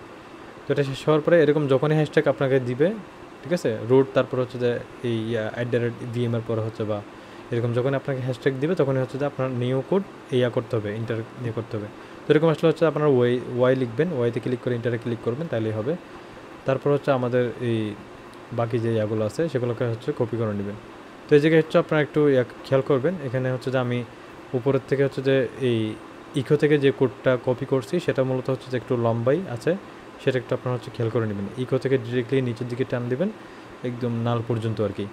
তো এটা শেষ হওয়ার পরে এরকম যখনই হ্যাশট্যাগ আপনাকে দিবে, ঠিক আছে, রুট তারপর হচ্ছে যে এই @vm পরে হচ্ছে বা এরকম যখন আপনাকে হ্যাশট্যাগ দিবে তখনই হচ্ছে যে আপনার নিউ কোড করতে হবে, ইন্টার নিয়ে করতে হবে। তো এরকম আসলে হচ্ছে আপনার ওয়াই লিখবেন, ওয়াইতে ক্লিক করে ইন্টারে ক্লিক করবেন, তাহলেই হবে। তারপর হচ্ছে আমাদের এই বাকি যে ইয়াগুলো আছে সেগুলোকে হচ্ছে কপি করে নেবেন। তো এই জায়গায় হচ্ছে আপনারা একটু খেয়াল করবেন, এখানে হচ্ছে যে আমি উপরের থেকে হচ্ছে যে এই ইকো থেকে যে কোডটা কপি করছি সেটা মূলত হচ্ছে যে একটু লম্বাই আছে, সেটা একটু আপনারা হচ্ছে খেয়াল করে নেবেন। ইকো থেকে ডিরেক্টলি নিচের দিকে টান দেবেন একদম নাল পর্যন্ত আর কি,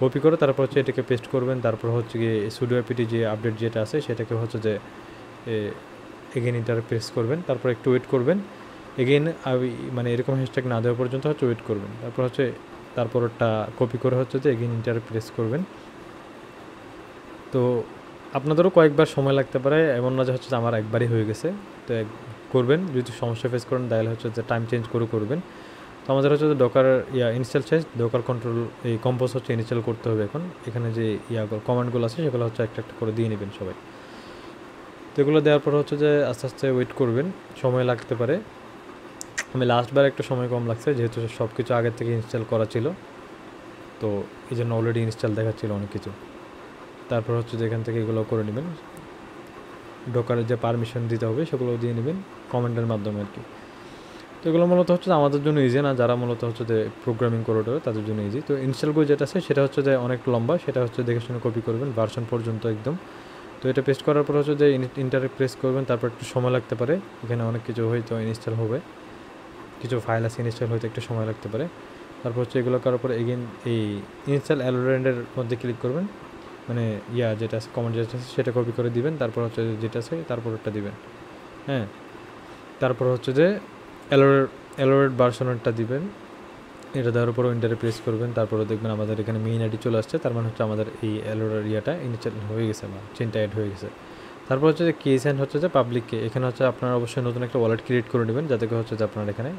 কপি করে তারপর হচ্ছে এটাকে পেস্ট করবেন। তারপর হচ্ছে গিয়ে সুডো apt যে আপডেট যেটা আছে সেটাকে হচ্ছে যে এগেন ইন্টারে প্রেস করবেন, তারপর একটু ওয়েট করবেন। এগেন মানে এরকম হ্যাশট্যাগ না দেওয়া পর্যন্ত হচ্ছে ওয়েট করবেন। তারপর হচ্ছে তারপরটা কপি করে হচ্ছে যে এগেন ইন্টারে প্রেস করবেন। তো আপনাদেরও কয়েকবার সময় লাগতে পারে, এমন না যে হচ্ছে আমার একবারই হয়ে গেছে। তো করবেন, যদি সমস্যা ফেস করেন তাহলে হচ্ছে যে টাইম চেঞ্জ করবেন। তো আমাদের হচ্ছে যে ডকার ইনস্টল শেষ, ডকার কন্ট্রোল এই কম্পোজ হচ্ছে ইনস্টল করতে হবে এখন। এখানে যে কমান্ডগুলো আছে সেগুলো হচ্ছে একটা করে দিয়ে নেবেন সবাই। তো এগুলো দেওয়ার পর হচ্ছে যে আস্তে আস্তে ওয়েট করবেন, সময় লাগতে পারে। আমি লাস্টবার একটু সময় কম লাগছে, যেহেতু সব কিছু আগের থেকে ইনস্টল করা ছিল, তো এই জন্য অলরেডি ইনস্টল দেখাচ্ছিল অনেক কিছু। তারপর হচ্ছে যে এখান থেকে এগুলো করে নেবেন, ডকারের যে পারমিশন দিতে হবে সেগুলো দিয়ে নেবেন কমেন্টের মাধ্যমে আর কি। তো এগুলো মূলত হচ্ছে আমাদের জন্য ইজি না, যারা মূলত হচ্ছে যে প্রোগ্রামিং করে তাদের জন্য ইজি। তো ইনস্টল করে যেটা আছে সেটা হচ্ছে যে অনেক লম্বা, সেটা হচ্ছে দেখে শুনে কপি করবেন ভার্সন পর্যন্ত একদম। তো এটা পেস্ট করার পর হচ্ছে যে ইন্টারে প্রেস করবেন, তারপর একটু সময় লাগতে পারে, এখানে অনেক কিছু হয়তো ইনস্টল হবে, কিছু ফাইল আছে ইনস্টল হতে একটু সময় লাগতে পারে। তারপর হচ্ছে এগুলো করার পর এগেন এই ইনস্টল অ্যালোরেন্ডের মধ্যে ক্লিক করবেন, মানে যেটা আছে কমেন্ট যেটা আছে সেটা কপি করে দিবেন, তারপর হচ্ছে যেটা আছে তারপর ওটা দিবেন। হ্যাঁ, তারপর হচ্ছে যে অ্যালোরেড ভার্সনটা দিবেন, এটা দেওয়ার পর ইন্টারে প্রেস করবেন। তারপরে দেখবেন আমাদের এখানে মেইন আইডি চলে আসছে, তার মানে হচ্ছে আমাদের এই অ্যালোরের ইনস্টল হয়ে গেছে বা চেনটা অ্যাড হয়ে গেছে। তারপর হচ্ছে যে কেস অ্যান্ড হচ্ছে যে পাবলিককে, এখানে হচ্ছে আপনারা অবশ্যই নতুন একটা ওয়ালেট ক্রিয়েট করে নেবেন, যাতে হচ্ছে যে আপনারা এখানে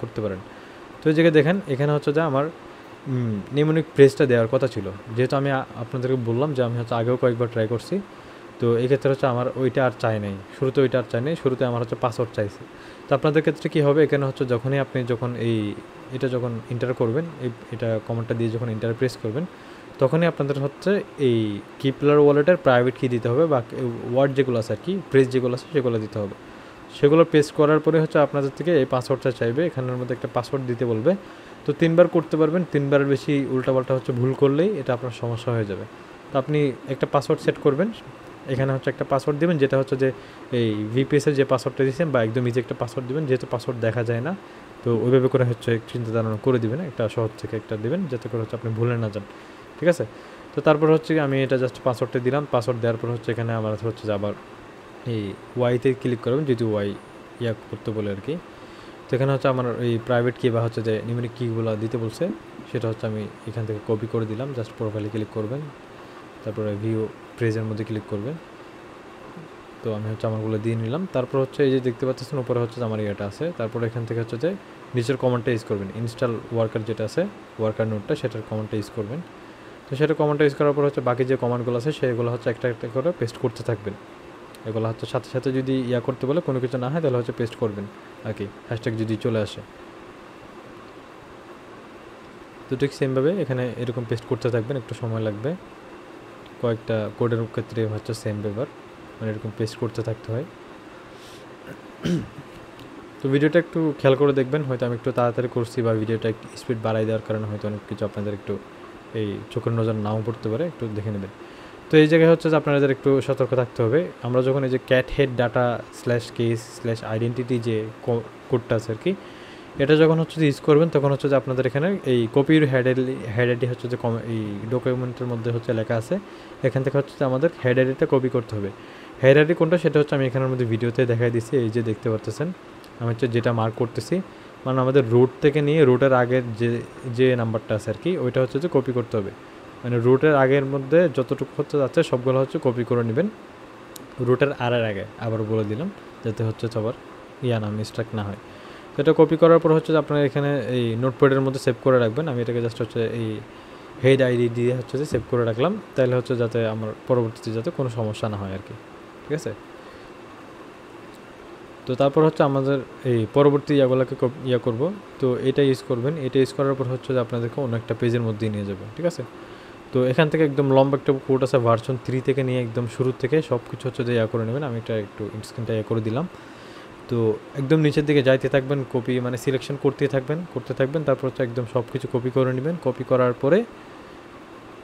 করতে পারেন। তো এই জায়গায় দেখেন এখানে হচ্ছে যে আমার নিউমনিক প্রেসটা দেওয়ার কথা ছিল, যেহেতু আমি আপনাদেরকে বললাম যে আমি হচ্ছে আগেও কয়েকবার ট্রাই করছি। তো এই ক্ষেত্রে হচ্ছে আমার ওইটা আর চাই নাই, শুরুতে ওইটা আর চাই নাই, শুরুতে আমার হচ্ছে পাসওয়ার্ড চাইছে। তো আপনাদের ক্ষেত্রে কী হবে, এখানে হচ্ছে যখনই আপনি যখন এটা যখন ইন্টার করবেন, এটা কমেন্টটা দিয়ে যখন ইন্টার প্রেস করবেন, তখনই আপনাদের হচ্ছে এই কিপলার ওয়ালেটের প্রাইভেট কি দিতে হবে, বা ওয়ার্ড যেগুলো আছে আর কি, প্রেস যেগুলো আছে সেগুলো দিতে হবে। সেগুলো পেস্ট করার পরে হচ্ছে আপনাদের থেকে এই পাসওয়ার্ডটা চাইবে, এখানের মধ্যে একটা পাসওয়ার্ড দিতে বলবে। তো 3বার করতে পারবেন, 3বারের বেশি উল্টাপাল্টা হচ্ছে ভুল করলেই এটা আপনার সমস্যা হয়ে যাবে। তো আপনি একটা পাসওয়ার্ড সেট করবেন, এখানে হচ্ছে একটা পাসওয়ার্ড দেবেন, যেটা হচ্ছে যে এই ভিপিএসের যে পাসওয়ার্ডটা দিয়েছেন বা একদম ইজি একটা পাসওয়ার্ড দেবেন, যেহেতু পাসওয়ার্ড দেখা যায় না। তো ওইভাবে করে হচ্ছে চিন্তা ধারণা করে দিবেন, একটা সহজ থেকে একটা দেবেন, যাতে করে হচ্ছে আপনি ভুলে না যান। ঠিক আছে, তো তারপর হচ্ছে আমি এটা জাস্ট পাসওয়ার্ডটা দিলাম। পাসওয়ার্ড দেওয়ার পর হচ্ছে এখানে আমার হচ্ছে যে আবার এই ওয়াইতে ক্লিক করবেন, যদি ওয়াই ইয়া করতে বলে আর কি। তো এখানে হচ্ছে আমার এই প্রাইভেট কি বা হচ্ছে যে নিউমেরিক কিগুলো দিতে বলছে, সেটা হচ্ছে আমি এখান থেকে কপি করে দিলাম। জাস্ট প্রোফাইলে ক্লিক করবেন, তারপরে ভিউ পেজের মধ্যে ক্লিক করবেন। তো আমি হচ্ছে আমারগুলো দিয়ে নিলাম। তারপর হচ্ছে এই যে দেখতে পাচ্ছেন উপরে হচ্ছে আমার ইয়েটা আছে। তারপরে এখান থেকে হচ্ছে যে নিচের কমান্ডটা ইউজ করবেন, ইনস্টল ওয়ার্কার যেটা আছে ওয়ার্কার নোটটা, সেটার কমান্ডটা ইউজ করবেন। তো সেটা কমান্ডটা ইউজ করার পর হচ্ছে বাকি যে কমান্ডগুলো আছে সেগুলো হচ্ছে একটা একটা করে পেস্ট করতে থাকবেন। এগুলো হচ্ছে সাথে সাথে যদি ইয়া করতে বলে কোনো কিছু না হয় তাহলে হচ্ছে পেস্ট করবেন আর কি, হ্যাশট্যাগ যদি চলে আসে। তো ঠিক সেমভাবে এখানে এরকম পেস্ট করতে থাকবেন, একটু সময় লাগবে। কয়েকটা কোডের ক্ষেত্রে হচ্ছে সেম ব্যাপার, মানে এরকম পেস্ট করতে থাকতে হয়। তো ভিডিওটা একটু খেয়াল করে দেখবেন, হয়তো আমি একটু তাড়াতাড়ি করছি বা ভিডিওটা একটু স্পিড বাড়াই দেওয়ার কারণে হয়তো অনেক কিছু আপনাদের একটু এই চোখের নজর নাও পড়তে পারে, একটু দেখে নেবেন। তো এই জায়গায় হচ্ছে যে আপনাদের একটু সতর্ক থাকতে হবে। আমরা যখন এই যে cat head data slash case slash identity যে কোডটা আছে আর কি, এটা যখন হচ্ছে যে ইউজ করবেন তখন হচ্ছে যে আপনাদের এখানে এই কপির হেড আইডি হচ্ছে যে এই ডকুমেন্টের মধ্যে হচ্ছে লেখা আছে, এখান থেকে হচ্ছে যে আমাদের হেড আইডিটা কপি করতে হবে। হেড আইডি কোনটা সেটা হচ্ছে আমি এখানের মধ্যে ভিডিওতে দেখাই দিচ্ছি। এই যে দেখতে পাচ্ছেন আমি হচ্ছে যেটা মার্ক করতেছি, মানে আমাদের রুট থেকে নিয়ে রুটের আগের যে নাম্বারটা আছে আর কি, ওইটা হচ্ছে যে কপি করতে হবে। মানে রুটের আগের মধ্যে যতটুকু হচ্ছে যাচ্ছে সবগুলো হচ্ছে কপি করে নেবেন রুটের আগে। আবার বলে দিলাম যাতে হচ্ছে সবার মিস্টেক না হয়। এটা কপি করার পর হচ্ছে যে আপনারা এখানে এই নোটপ্যাডের মধ্যে সেভ করে রাখবেন। আমি এটাকে জাস্ট হচ্ছে এই হেড আইডি দিয়ে হচ্ছে যে সেভ করে রাখলাম, তাহলে হচ্ছে যাতে আমার পরবর্তীতে যাতে কোনো সমস্যা না হয় আর কি, ঠিক আছে। তো তারপর হচ্ছে আমাদের এই পরবর্তী ইয়াগুলোকে করব। তো এটা ইউজ করবেন, এটা ইউজ করার পর হচ্ছে যে আপনাদেরকে অন্য একটা পেজের মধ্যে নিয়ে যাবে, ঠিক আছে। তো এখান থেকে একদম লম্বা একটা কোড আছে, ভার্সন 3 থেকে নিয়ে একদম শুরু থেকে সব কিছু হচ্ছে যে করে নেবেন। আমি এটা একটু স্ক্রিনটা করে দিলাম। তো একদম নিচের দিকে যাইতে থাকবেন, কপি মানে সিলেকশন করতে থাকবেন। তারপর হচ্ছে একদম সব কিছু কপি করে নেবেন। কপি করার পরে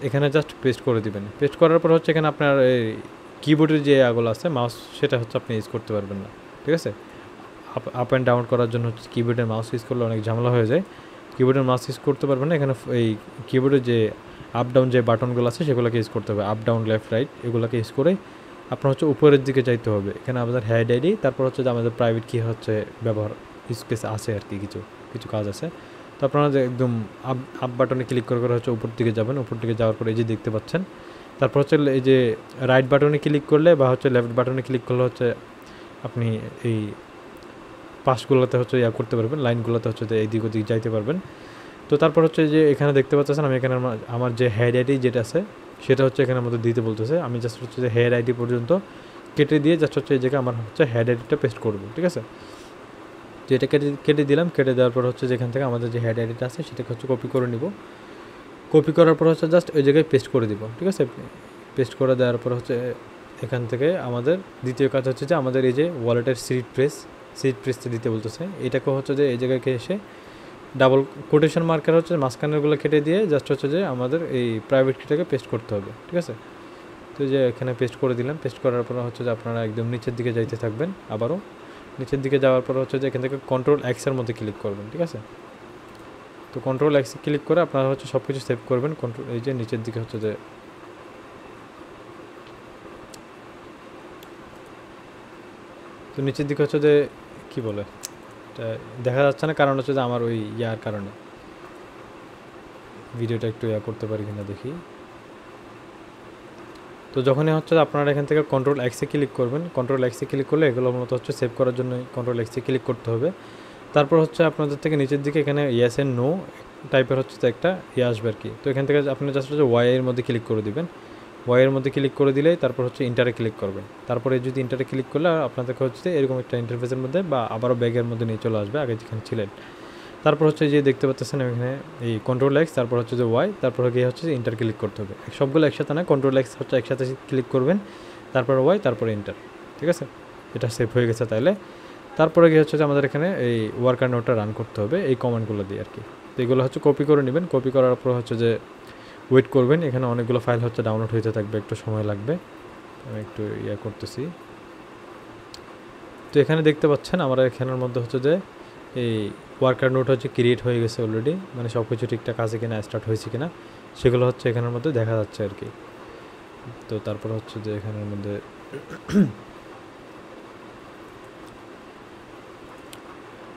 এখানে জাস্ট পেস্ট করে দিবেন। পেস্ট করার পর হচ্ছে এখানে আপনার এই কিবোর্ডের যে আগুলো আছে মাউস, সেটা হচ্ছে আপনি ইউজ করতে পারবেন না, ঠিক আছে। আপ অ্যান্ড ডাউন করার জন্য হচ্ছে কিবোর্ডের মাউস ইউজ করলে অনেক ঝামেলা হয়ে যায়, কিবোর্ডের মাউস ইউজ করতে পারবেন না। এখানে এই কিবোর্ডের যে আপ ডাউন যে বাটনগুলো আছে সেগুলোকে ইউজ করতে হবে, আপ ডাউন লেফট রাইট এগুলোকে ইউজ করে আপনার হচ্ছে উপরের দিকে যাইতে হবে। এখানে আমাদের হেড আইডি, তারপর হচ্ছে যে আমাদের প্রাইভেট কি হচ্ছে ব্যবহার স্পেস আছে আর কি, কিছু কাজ আছে। তো আপনারা যে একদম আপ বাটনে ক্লিক করে হচ্ছে উপর দিকে যাবেন। উপর দিকে যাওয়ার পরে এই যে দেখতে পাচ্ছেন, তারপর হচ্ছে এই যে রাইট বাটনে ক্লিক করলে বা হচ্ছে লেফট বাটনে ক্লিক করলে হচ্ছে আপনি এই পাশগুলোতে হচ্ছে করতে পারবেন, লাইনগুলোতে হচ্ছে যে এইদিক ওদিক যাইতে পারবেন। তো তারপর হচ্ছে যে এখানে দেখতে পাচ্ছেন আমি এখানে আমার যে হেড আইডি যেটা আছে সেটা হচ্ছে এখানের মধ্যে দিতে বলতেছে। আমি জাস্ট হচ্ছে যে হেড আইডি পর্যন্ত কেটে দিয়ে জাস্ট হচ্ছে এই জায়গায় আমার হচ্ছে হেড আইডিটা পেস্ট করবো, ঠিক আছে। তো এটা কেটে দিলাম। কেটে দেওয়ার পর হচ্ছে যেখান থেকে আমাদের যে হেড আইডিটা আছে সেটাকে হচ্ছে কপি করে নিব। কপি করার পর হচ্ছে জাস্ট ওই জায়গায় পেস্ট করে দিব, ঠিক আছে। পেস্ট করে দেওয়ার পর হচ্ছে এখান থেকে আমাদের দ্বিতীয় কাজ হচ্ছে যে আমাদের এই যে ওয়ালেটের সিট প্রেসটা দিতে বলতেছে। এটাকে হচ্ছে যে এই জায়গায় এসে ডাবল কোটেশন মার্কার হচ্ছে মাঝখানেরগুলো কেটে দিয়ে জাস্ট হচ্ছে যে আমাদের এই প্রাইভেট কিটাকে পেস্ট করতে হবে, ঠিক আছে। তো যে এখানে পেস্ট করে দিলাম। পেস্ট করার পর হচ্ছে যে আপনারা একদম নিচের দিকে যাইতে থাকবেন। আবারও নিচের দিকে যাওয়ার পর হচ্ছে যে এখান থেকে কন্ট্রোল এক্সের মধ্যে ক্লিক করবেন, ঠিক আছে। তো কন্ট্রোল এক্সে ক্লিক করে আপনারা হচ্ছে সব কিছু সেভ করবেন। কন্ট্রোল এই যে নিচের দিকে হচ্ছে যে তো নিচের দিকে হচ্ছে যে কী বলে এটা দেখা যাচ্ছে না, কারণ হচ্ছে যে আমার ওই ইয়ার কারণে ভিডিওটা একটু করতে পারি কিনা দেখি। তো যখনই হচ্ছে আপনারা এখান থেকে কন্ট্রোল এক্সে ক্লিক করবেন, কন্ট্রোল এক্সে ক্লিক করলে এগুলো মূলত হচ্ছে সেভ করার জন্য কন্ট্রোল এক্সে ক্লিক করতে হবে। তারপর হচ্ছে আপনাদের থেকে নিচের দিকে এখানে ইয়েস এন্ড নো টাইপের হচ্ছে একটা আসবে আর কি। তো এখান থেকে আপনি জাস্ট হচ্ছে ওয়াইয়ের মধ্যে ক্লিক করে দিবেন। ওয়াইয়ের মধ্যে ক্লিক করে দিলেই তারপর হচ্ছে ইন্টারে ক্লিক করবেন। তারপরে যদি ইন্টারে ক্লিক করলে আপনাদেরকে হচ্ছে এরকম একটা ইন্টারফেসের মধ্যে বা আবারও ব্যাগের মধ্যে নিয়ে চলে আসবে আগে যেখানে ছিলেন। তারপর হচ্ছে যে দেখতে পাচ্ছেন এখানে এই কন্ট্রোল এক্স, তারপর হচ্ছে যে ওয়াই, তারপর গিয়ে হচ্ছে ইন্টার ক্লিক করতে হবে। সবগুলো একসাথে না, কন্ট্রোল এক্স হচ্ছে একসাথে ক্লিক করবেন, তারপর ওয়াই, তারপরে ইন্টার, ঠিক আছে। এটা সেভ হয়ে গেছে তাইলে। তারপরে গিয়ে হচ্ছে যে আমাদের এখানে এই ওয়ার্কার নোটটা রান করতে হবে এই কমান্ডগুলো দিয়ে আর কি। তো এগুলো হচ্ছে কপি করে নেবেন। কপি করার পর হচ্ছে যে ওয়েট করবেন। এখানে অনেকগুলো ফাইল হচ্ছে ডাউনলোড হতে থাকবে, একটু সময় লাগবে। আমি একটু করতেছি। তো এখানে দেখতে পাচ্ছেন আমরা এখানের মধ্যে হচ্ছে যে এই ওয়ার্কার নোট হচ্ছে ক্রিয়েট হয়ে গেছে অলরেডি, মানে সব কিছু ঠিকঠাক আছে কিনা, স্টার্ট হয়েছে কিনা সেগুলো হচ্ছে এখানের মধ্যে দেখা যাচ্ছে আর কি। তো তারপর হচ্ছে যে এখানের মধ্যে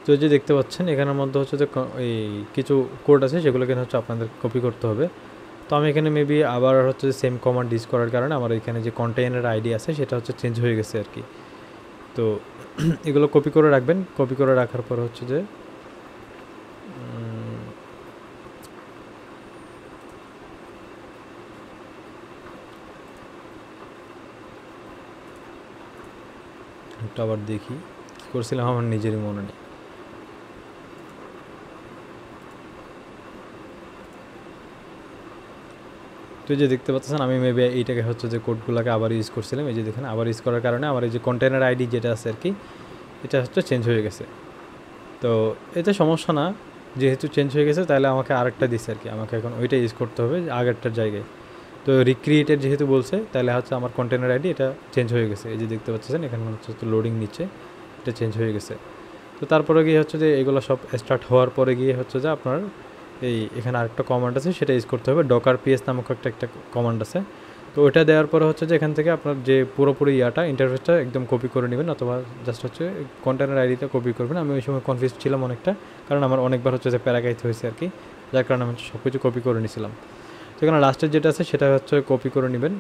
তো এই যে দেখতে পাচ্ছেন এখানের মধ্যে হচ্ছে যে এই কিছু কোড আছে সেগুলো কিন্তু হচ্ছে আপনাদের কপি করতে হবে। তো আমি এখানে মেবি আবার হচ্ছে সেম কমান্ড ইউজ করার কারণে আমার এখানে যে কন্টেইনার আইডি আছে সেটা হচ্ছে চেঞ্জ হয়ে গেছে আর কি। তো এগুলো কপি করে রাখবেন। কপি করে রাখার পর হচ্ছে যে একটু আবার দেখি কী করছিলাম, আমার নিজেরই মনে নেই। তো এই যে দেখতে পাচ্ছেন আমি মেবি এইটাকে হচ্ছে যে কোডগুলোকে আবার ইউজ করছিলাম। এই যে দেখেন আবার ইউজ করার কারণে আমার এই যে কন্টেইনার আইডি যেটা আছে আর কি এটা হচ্ছে চেঞ্জ হয়ে গেছে। তো এতে সমস্যা না, যেহেতু চেঞ্জ হয়ে গেছে তাহলে আমাকে আরেকটা দিচ্ছে আর কি, আমাকে এখন ওইটা ইউজ করতে হবে আগেরটার জায়গায়। তো রিক্রিয়েটেড যেহেতু বলছে তাহলে হচ্ছে আমার কন্টেইনার আইডি এটা চেঞ্জ হয়ে গেছে। এই যে দেখতে পাচ্ছেন এখানে হচ্ছে লোডিং নিচ্ছে, এটা চেঞ্জ হয়ে গেছে। তো তারপরে গিয়ে হচ্ছে যে এগুলো সব স্টার্ট হওয়ার পরে গিয়ে হচ্ছে যে আপনার এখানে আরেকটা কমান্ড আছে সেটা ইউজ করতে হবে, ডকার পিএস নামক একটা কমান্ড আছে। তো ওইটা দেওয়ার পরে হচ্ছে যে এখান থেকে আপনার যে পুরোপুরি ইন্টারফেসটা একদম কপি করে নেবেন, অথবা জাস্ট হচ্ছে কন্টেইনার আইডিটা কপি করবেন। আমি ওই সময় কনফিউজ ছিলাম অনেকটা, কারণ আমার অনেকবার হচ্ছে যে প্যারাগাইতে হয়েছে আর কি, যার কারণে আমি সব কিছু কপি করে নিয়েছিলাম। তো এখানে লাস্টের যেটা আছে সেটা হচ্ছে কপি করে নেবেন।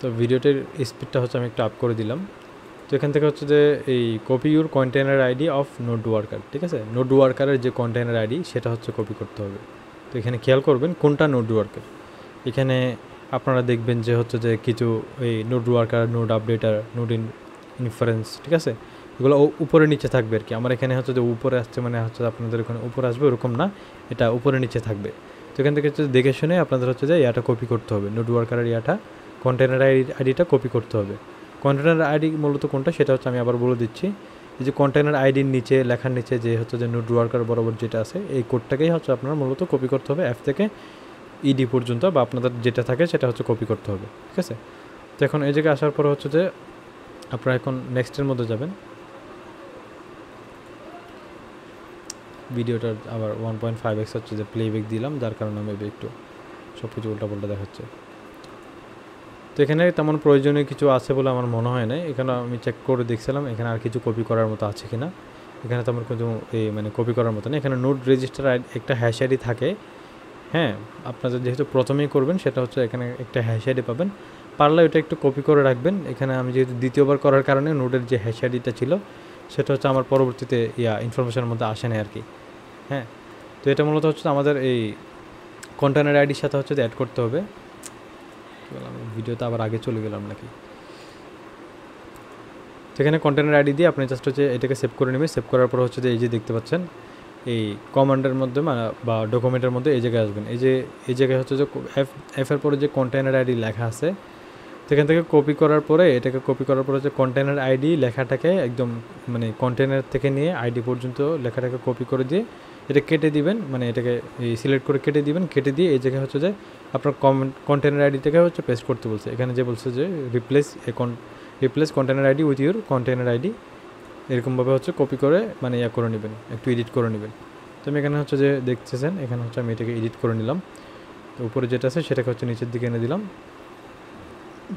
তো ভিডিওটির স্পিডটা হচ্ছে আমি একটু আপ করে দিলাম। তো এখান থেকে হচ্ছে যে এই copy your container ID of node worker, ঠিক আছে, নোড ওয়ার্কারের যে কন্টেইনার আইডি সেটা হচ্ছে কপি করতে হবে। তো এখানে খেয়াল করবেন কোনটা নোড ওয়ার্কার। এখানে আপনারা দেখবেন যে হচ্ছে যে কিছু এই node worker, node updater, node inference, ঠিক আছে, এগুলো উপরে নিচে থাকবে আর কি। আমার এখানে হচ্ছে যে উপরে আসছে মানে হচ্ছে আপনাদের ওখানে উপরে আসবে ওরকম না, এটা উপরে নিচে থাকবে। তো এখান থেকে হচ্ছে দেখে শুনে আপনাদের হচ্ছে যে ইয়াটা কপি করতে হবে, নোড ওয়ার্কারের কন্টেইনার আইডিটা কপি করতে হবে। কন্টেইনার আইডি মূলত কোনটা সেটা হচ্ছে আমি আবার বলে দিচ্ছি। এই যে কন্টেইনার আইডির নিচে লেখার নিচে যে হচ্ছে যে নোড ওয়ার্কার বরাবর যেটা আছে এই কোডটাকেই হচ্ছে আপনার মূলত কপি করতে হবে, এফ থেকে ইডি পর্যন্ত, বা আপনাদের যেটা থাকে সেটা হচ্ছে কপি করতে হবে, ঠিক আছে। তো এখন এই জায়গায় আসার পর হচ্ছে যে আপনারা এখন নেক্সটের মধ্যে যাবেন। ভিডিওটার আবার 1.5x হচ্ছে যে প্লেব্যাক দিলাম, যার কারণে আমি একটু সব কিছু উল্টাপাল্টা দেখাচ্ছে। তো এখানে তেমন প্রয়োজনীয় কিছু আছে বলে আমার মনে হয় না। এখানে আমি চেক করে দেখছিলাম এখানে আর কিছু কপি করার মতো আছে কি না। এখানে তেমন কিছু মানে কপি করার মতো না। এখানে নোড রেজিস্টার একটা হ্যাশ আইডি থাকে, হ্যাঁ, আপনাদের যেহেতু প্রথমেই করবেন সেটা হচ্ছে এখানে একটা হ্যাশ আইডি পাবেন, পারলে ওটা একটু কপি করে রাখবেন। এখানে আমি যেহেতু দ্বিতীয়বার করার কারণে নোডের যে হ্যাশ আইডিটা ছিল সেটা হচ্ছে আমার পরবর্তীতে ইনফরমেশনের মধ্যে আসে না আর কি, হ্যাঁ। তো এটা মূলত হচ্ছে আমাদের এই কন্টেইনার আইডির সাথে হচ্ছে অ্যাড করতে হবে। আমি ভিডিওতে আবার আগে চলে গেলাম নাকি। সেখানে কন্টেইনার আইডি দিয়ে আপনি জাস্ট হচ্ছে এটাকে সেভ করে নেবেন। সেভ করার পর হচ্ছে যে এই যে দেখতে পাচ্ছেন এই কমান্ডের মধ্যে বা ডকুমেন্টের মধ্যে এই জায়গায় আসবেন। এই জায়গায় হচ্ছে যে এফের পরে যে কন্টেইনার আইডি লেখা আছে সেখান থেকে কপি করার পরে এটাকে কপি করার পরে হচ্ছে কন্টেইনার আইডি লেখাটাকে একদম মানে কন্টেইনার থেকে নিয়ে আইডি পর্যন্ত লেখাটাকে কপি করে দিয়ে এটা কেটে দিবেন, মানে এটাকে সিলেক্ট করে কেটে দিবেন। কেটে দিয়ে এই জায়গায় হচ্ছে যে আপনার কন্টেইনার আইডিটাকে হচ্ছে পেস্ট করতে বলছে। এখানে যে বলছে যে replace container ID with your container ID, এরকমভাবে হচ্ছে কপি করে মানে করে নেবেন, একটু এডিট করে নেবেন। তো আমি এখানে হচ্ছে যে দেখতেছেন এখানে হচ্ছে আমি এটাকে এডিট করে নিলাম। তো উপরে যেটা আছে সেটাকে হচ্ছে নিচের দিকে এনে দিলাম।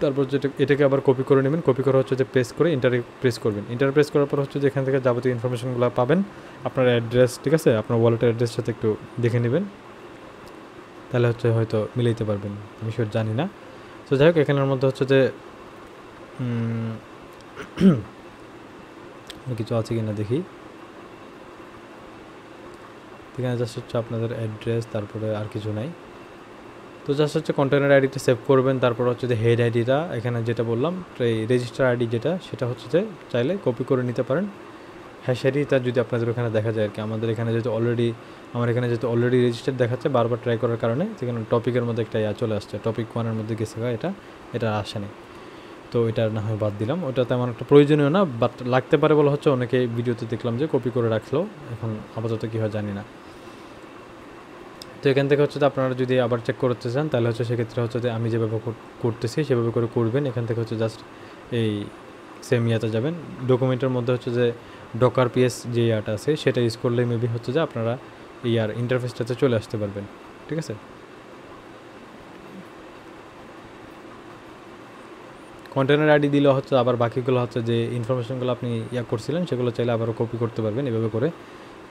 তারপর এটাকে আবার কপি করে নেবেন। কপি করা হচ্ছে যে প্রেস করে ইন্টারে প্রেস করবেন। ইন্টারে প্রেস করার পর হচ্ছে যে এখান থেকে যাবতীয় ইনফরমেশনগুলো পাবেন, আপনার অ্যাড্রেস, ঠিক আছে, আপনার ওয়ালেটের অ্যাড্রেস সাথে একটু দেখে নেবেন, তাহলে হচ্ছে হয়তো মিলাইতে পারবেন, আমি শিওর জানি না। তো যাই হোক এখানের মধ্যে হচ্ছে যে কিছু আছে কি না দেখি। এখানে জাস্ট হচ্ছে আপনাদের অ্যাড্রেস, তারপরে আর কিছু নাই। তো জাস্ট হচ্ছে কন্টেইনার আইডিটা সেভ করবেন। তারপর হচ্ছে যে হেড আইডিটা এখানে যেটা বললাম এই রেজিস্টার আইডি যেটা সেটা হচ্ছে যে চাইলে কপি করে নিতে পারেন। হ্যাশ আইডিটা যদি আপনাদের ওখানে দেখা যায় আর কি। আমার এখানে যেহেতু অলরেডি রেজিস্টার দেখাচ্ছে, বারবার ট্রাই করার কারণে সেখানে টপিকের মধ্যে একটা চলে আসছে, টপিক 1-এর মধ্যে গেছে, এটা আসেনি। তো এটা না হয় বাদ দিলাম, ওটা তেমন একটা প্রয়োজনীয় না, বাট লাগতে পারে বলে হচ্ছে অনেকে ভিডিওতে দেখলাম যে কপি করে রাখলো, এখন আপাতত কী হয় জানি না। তো এখান থেকে হচ্ছে আপনারা যদি আবার চেক করতে চান তাহলে হচ্ছে সেক্ষেত্রে হচ্ছে যে আমি যেভাবে করতেছি সেভাবে করে করবেন। এখান থেকে হচ্ছে জাস্ট এই সেম ইয়াতে যাবেন। ডকুমেন্টের মধ্যে হচ্ছে যে ডকার পিএস যে ইয়াটা আছে সেটা ইউজ করলে মেবি হচ্ছে যে আপনারা ইয়ার ইন্টারফেসটাতে চলে আসতে পারবেন। ঠিক আছে, কন্টেনার আইডি দিলে হচ্ছে আবার বাকিগুলো হচ্ছে যে ইনফরমেশনগুলো আপনি ইয়া করছিলেন সেগুলো চাইলে আবারও কপি করতে পারবেন। এভাবে করে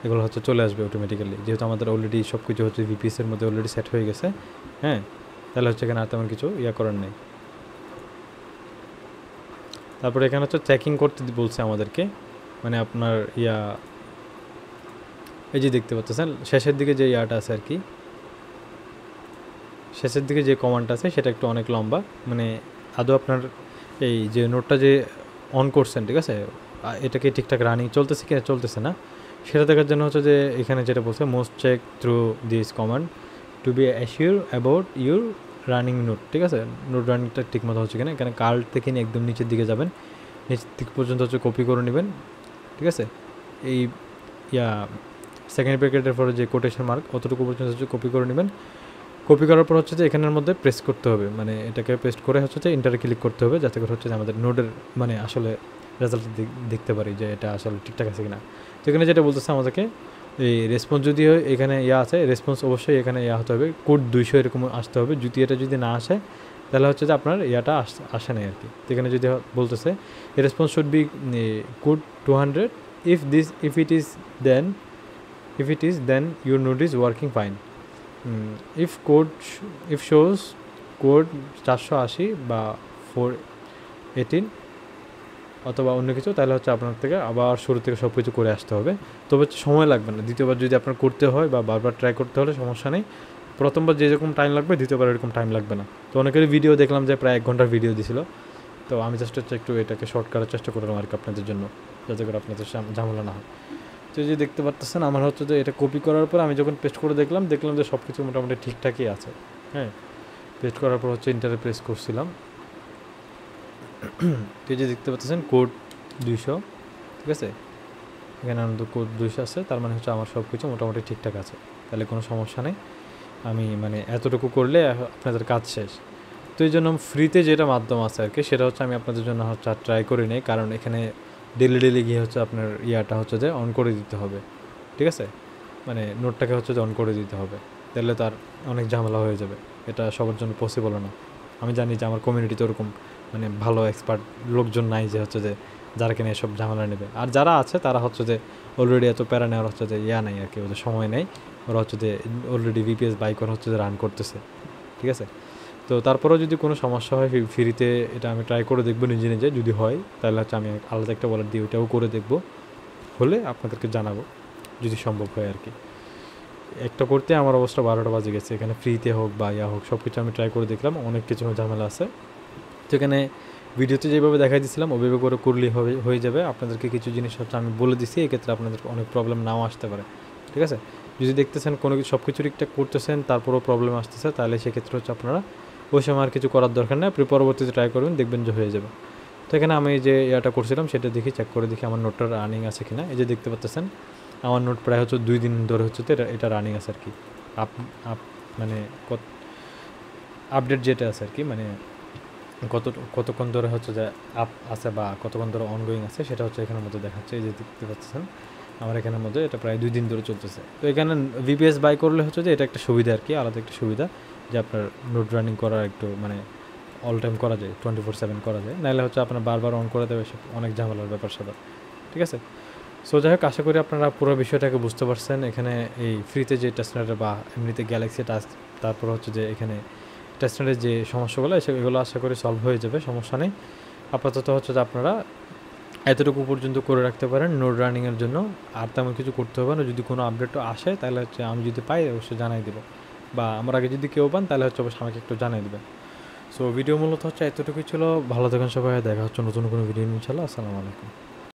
এগুলো হচ্ছে চলে আসবে অটোমেটিক্যালি, যেহেতু আমাদের অলরেডি সব কিছু হচ্ছে ভিপিএসের মধ্যে অলরেডি সেট হয়ে গেছে। হ্যাঁ, তাহলে হচ্ছে এখানে আর তেমন কিছু ইয়া করার নেই। তারপরে এখানে হচ্ছে চেকিং করতে বলছে আমাদেরকে, মানে আপনার ইয়া এই যে দেখতে পাচ্ছেন শেষের দিকে যে ইয়াটা আছে আর কি, শেষের দিকে যে কমান্ডটা আছে সেটা একটু অনেক লম্বা, মানে আদৌ আপনার এই যে নোটটা যে অন করছেন, ঠিক আছে, এটাকে ঠিকঠাক রানিং চলতেছে কি চলতেছে না সেটা দেখার জন্য হচ্ছে যে এখানে যেটা বলছে most check through this command to be assure about your running node. ঠিক আছে, নোট রানিংটা ঠিকমতো হচ্ছে কিনা। এখানে কার্ড থেকে নিয়ে একদম নিচের দিকে যাবেন, নিচের দিক পর্যন্ত হচ্ছে কপি করে নেবেন। ঠিক আছে, এই ইয়া সেকেন্ড ব্র্যাকেটের পরে যে কোটেশন মার্ক অতটুকু পর্যন্ত হচ্ছে কপি করে নেবেন। কপি করার পর হচ্ছে যে এখানের মধ্যে প্রেস করতে হবে, মানে এটাকে পেস্ট করে হচ্ছে যে ইন্টারে ক্লিক করতে হবে, যাতে করে হচ্ছে যে আমাদের নোটের মানে আসলে রেজাল্ট দেখতে পারি যে এটা আসলে ঠিকঠাক আছে কিনা। তো এখানে যেটা বলতেছে আমাদেরকে এই রেসপন্স যদি হয় এখানে ইয়া আছে, রেসপন্স অবশ্যই এখানে ইয়া হতে হবে, কোড 200 এরকম আসতে হবে। যদি এটা যদি না আসে তাহলে হচ্ছে যে আপনার ইয়াটা আসে নাই আর কি। তো এখানে যদি বলতেছে response should be code 200 if it is then your node is working fine. If shows code 480 বা 418 অথবা অন্য কিছু, তাহলে হচ্ছে আপনার থেকে আবার শুরু থেকে সব কিছু করে আসতে হবে। তবে সময় লাগবে না, দ্বিতীয়বার যদি আপনার করতে হয় বা বারবার ট্রাই করতে হলে সমস্যা নেই। প্রথমবার যেরকম টাইম লাগবে দ্বিতীয়বার এরকম টাইম লাগবে না। তো অনেকেরই ভিডিও দেখলাম যে প্রায় 1 ঘন্টার ভিডিও দিছিল, তো আমি জাস্ট হচ্ছে একটু এটাকে শর্ট করার চেষ্টা করলাম আর কি আপনাদের জন্য, যাতে করে আপনাদের ঝামেলা না হয়। তো যে দেখতে পাচ্ছেন আমার হচ্ছে যে এটা কপি করার পর আমি যখন পেস্ট করে দেখলাম যে সব কিছু মোটামুটি ঠিকঠাকই আছে। হ্যাঁ, পেস্ট করার পর হচ্ছে ইন্টারে প্রেস করছিলাম, তো যে দেখতে পাচ্ছেন কোড 200। ঠিক আছে, এখানে কোড 200 আছে, তার মানে হচ্ছে আমার সব কিছু মোটামুটি ঠিকঠাক আছে, তাহলে কোনো সমস্যা নেই। আমি মানে এতটুকু করলে আপনাদের কাজ শেষ। তো এই জন্য ফ্রিতে যেটা মাধ্যম আছে আর কি, সেটা হচ্ছে আমি আপনাদের জন্য হচ্ছে ট্রাই করে নিই, কারণ এখানে ডেলি গিয়ে হচ্ছে আপনার ইয়াটা হচ্ছে যে অন করে দিতে হবে। ঠিক আছে, মানে নোটটাকে হচ্ছে যে অন করে দিতে হবে, তাহলে তার অনেক ঝামেলা হয়ে যাবে। এটা সবার জন্য পসিবল না। আমি জানি যে আমার কমিউনিটিতে ওরকম মানে ভালো এক্সপার্ট লোকজন নাই যে হচ্ছে যে যারা কিনা এসব ঝামেলা নেবে। আর যারা আছে তারা হচ্ছে যে অলরেডি এত প্যারা নেওয়ার হচ্ছে যে ইয়া নাই আর কি, ওদের সময় নেই। ওরা হচ্ছে যে অলরেডি ভিপিএস বাই করে হচ্ছে যে রান করতেছে। ঠিক আছে, তো তারপরেও যদি কোনো সমস্যা হয় ফ্রিতে এটা আমি ট্রাই করে দেখবো নিজে নিজে, যদি হয় তাহলে হচ্ছে আমি আলাদা একটা ওয়ালেট দিয়ে ওইটাও করে দেখবো, হলে আপনাদেরকে জানাবো যদি সম্ভব হয় আর কি। একটা করতে আমার অবস্থা 12টা বাজে গেছে, এখানে ফ্রিতে হোক বা ইয়া হোক সব কিছু আমি ট্রাই করে দেখলাম, অনেক কিছু ঝামেলা আছে। তো এখানে ভিডিওতে যেভাবে দেখাই দিয়েছিলাম ওইভাবে করে করলেই হয়ে যাবে। আপনাদেরকে কিছু জিনিস হচ্ছে আমি বলে দিচ্ছি, এক্ষেত্রে আপনাদের অনেক প্রবলেম নাও আসতে পারে। ঠিক আছে, যদি দেখতেছেন কোনো সব কিছু ঠিকঠাক করতেছেন তারপরেও প্রবলেম আসতেছে, তাহলে সেক্ষেত্রে হচ্ছে আপনারা ওই সময় আর কিছু করার দরকার নেই, আপনি পরবর্তীতে ট্রাই করবেন, দেখবেন যে হয়ে যাবে। তো এখানে আমি যে ইয়াটা করছিলাম সেটা দেখি চেক করে দেখি আমার নোটটা রানিং আছে কিনা। এই যে দেখতে পাচ্ছেন আমার নোট প্রায় হচ্ছে 2 দিন ধরে হচ্ছে তো এটা রানিং আছে আর কি। মানে আপডেট যেটা আছে আর কি, মানে কতক্ষণ ধরে হচ্ছে যে আপ আছে বা কতক্ষণ ধরে অনগোয়িং আছে সেটা হচ্ছে এখানের মধ্যে দেখাচ্ছে। এই যে দেখতে পাচ্ছেন আমার এখানের মধ্যে এটা প্রায় 2 দিন ধরে চলতেছে। তো এখানে ভিপিএস বাই করলে হচ্ছে যে এটা একটা সুবিধা আর কি, আলাদা একটা সুবিধা, যে আপনার নোট রানিং করার একটু মানে অল টাইম করা যায়, 24/7 করা যায়। নাহলে হচ্ছে আপনার বারবার অন করে দেবে, সব অনেক ঝামেলার ব্যাপার স্যাপার। ঠিক আছে, সো যাই হোক, আশা করি আপনারা পুরো বিষয়টাকে বুঝতে পারছেন। এখানে এই ফ্রিতে যে টেস্টনেট বা এমনিতে গ্যালাক্সি টাস্ক, তারপর হচ্ছে যে এখানে টেস্টনেটের যে সমস্যাগুলো এগুলো আশা করি সলভ হয়ে যাবে, সমস্যা নেই। আপাতত হচ্ছে যে আপনারা এতটুকু পর্যন্ত করে রাখতে পারেন নোট রানিংয়ের জন্য, আর তেমন কিছু করতে হবে না। যদি কোনো আপডেটও আসে তাহলে হচ্ছে আমি যদি পাই অবশ্যই জানাই দেবো, বা আমার আগে যদি কেউ পান তাহলে হচ্ছে অবশ্যই আমাকে একটু জানাই দেবেন। সো ভিডিও মূলত হচ্ছে এতটুকুই ছিল। ভালো থাকেন সবাই, দেখা হচ্ছে নতুন কোনো ভিডিও ইনশাআল্লাহ। আসসালামু আলাইকুম।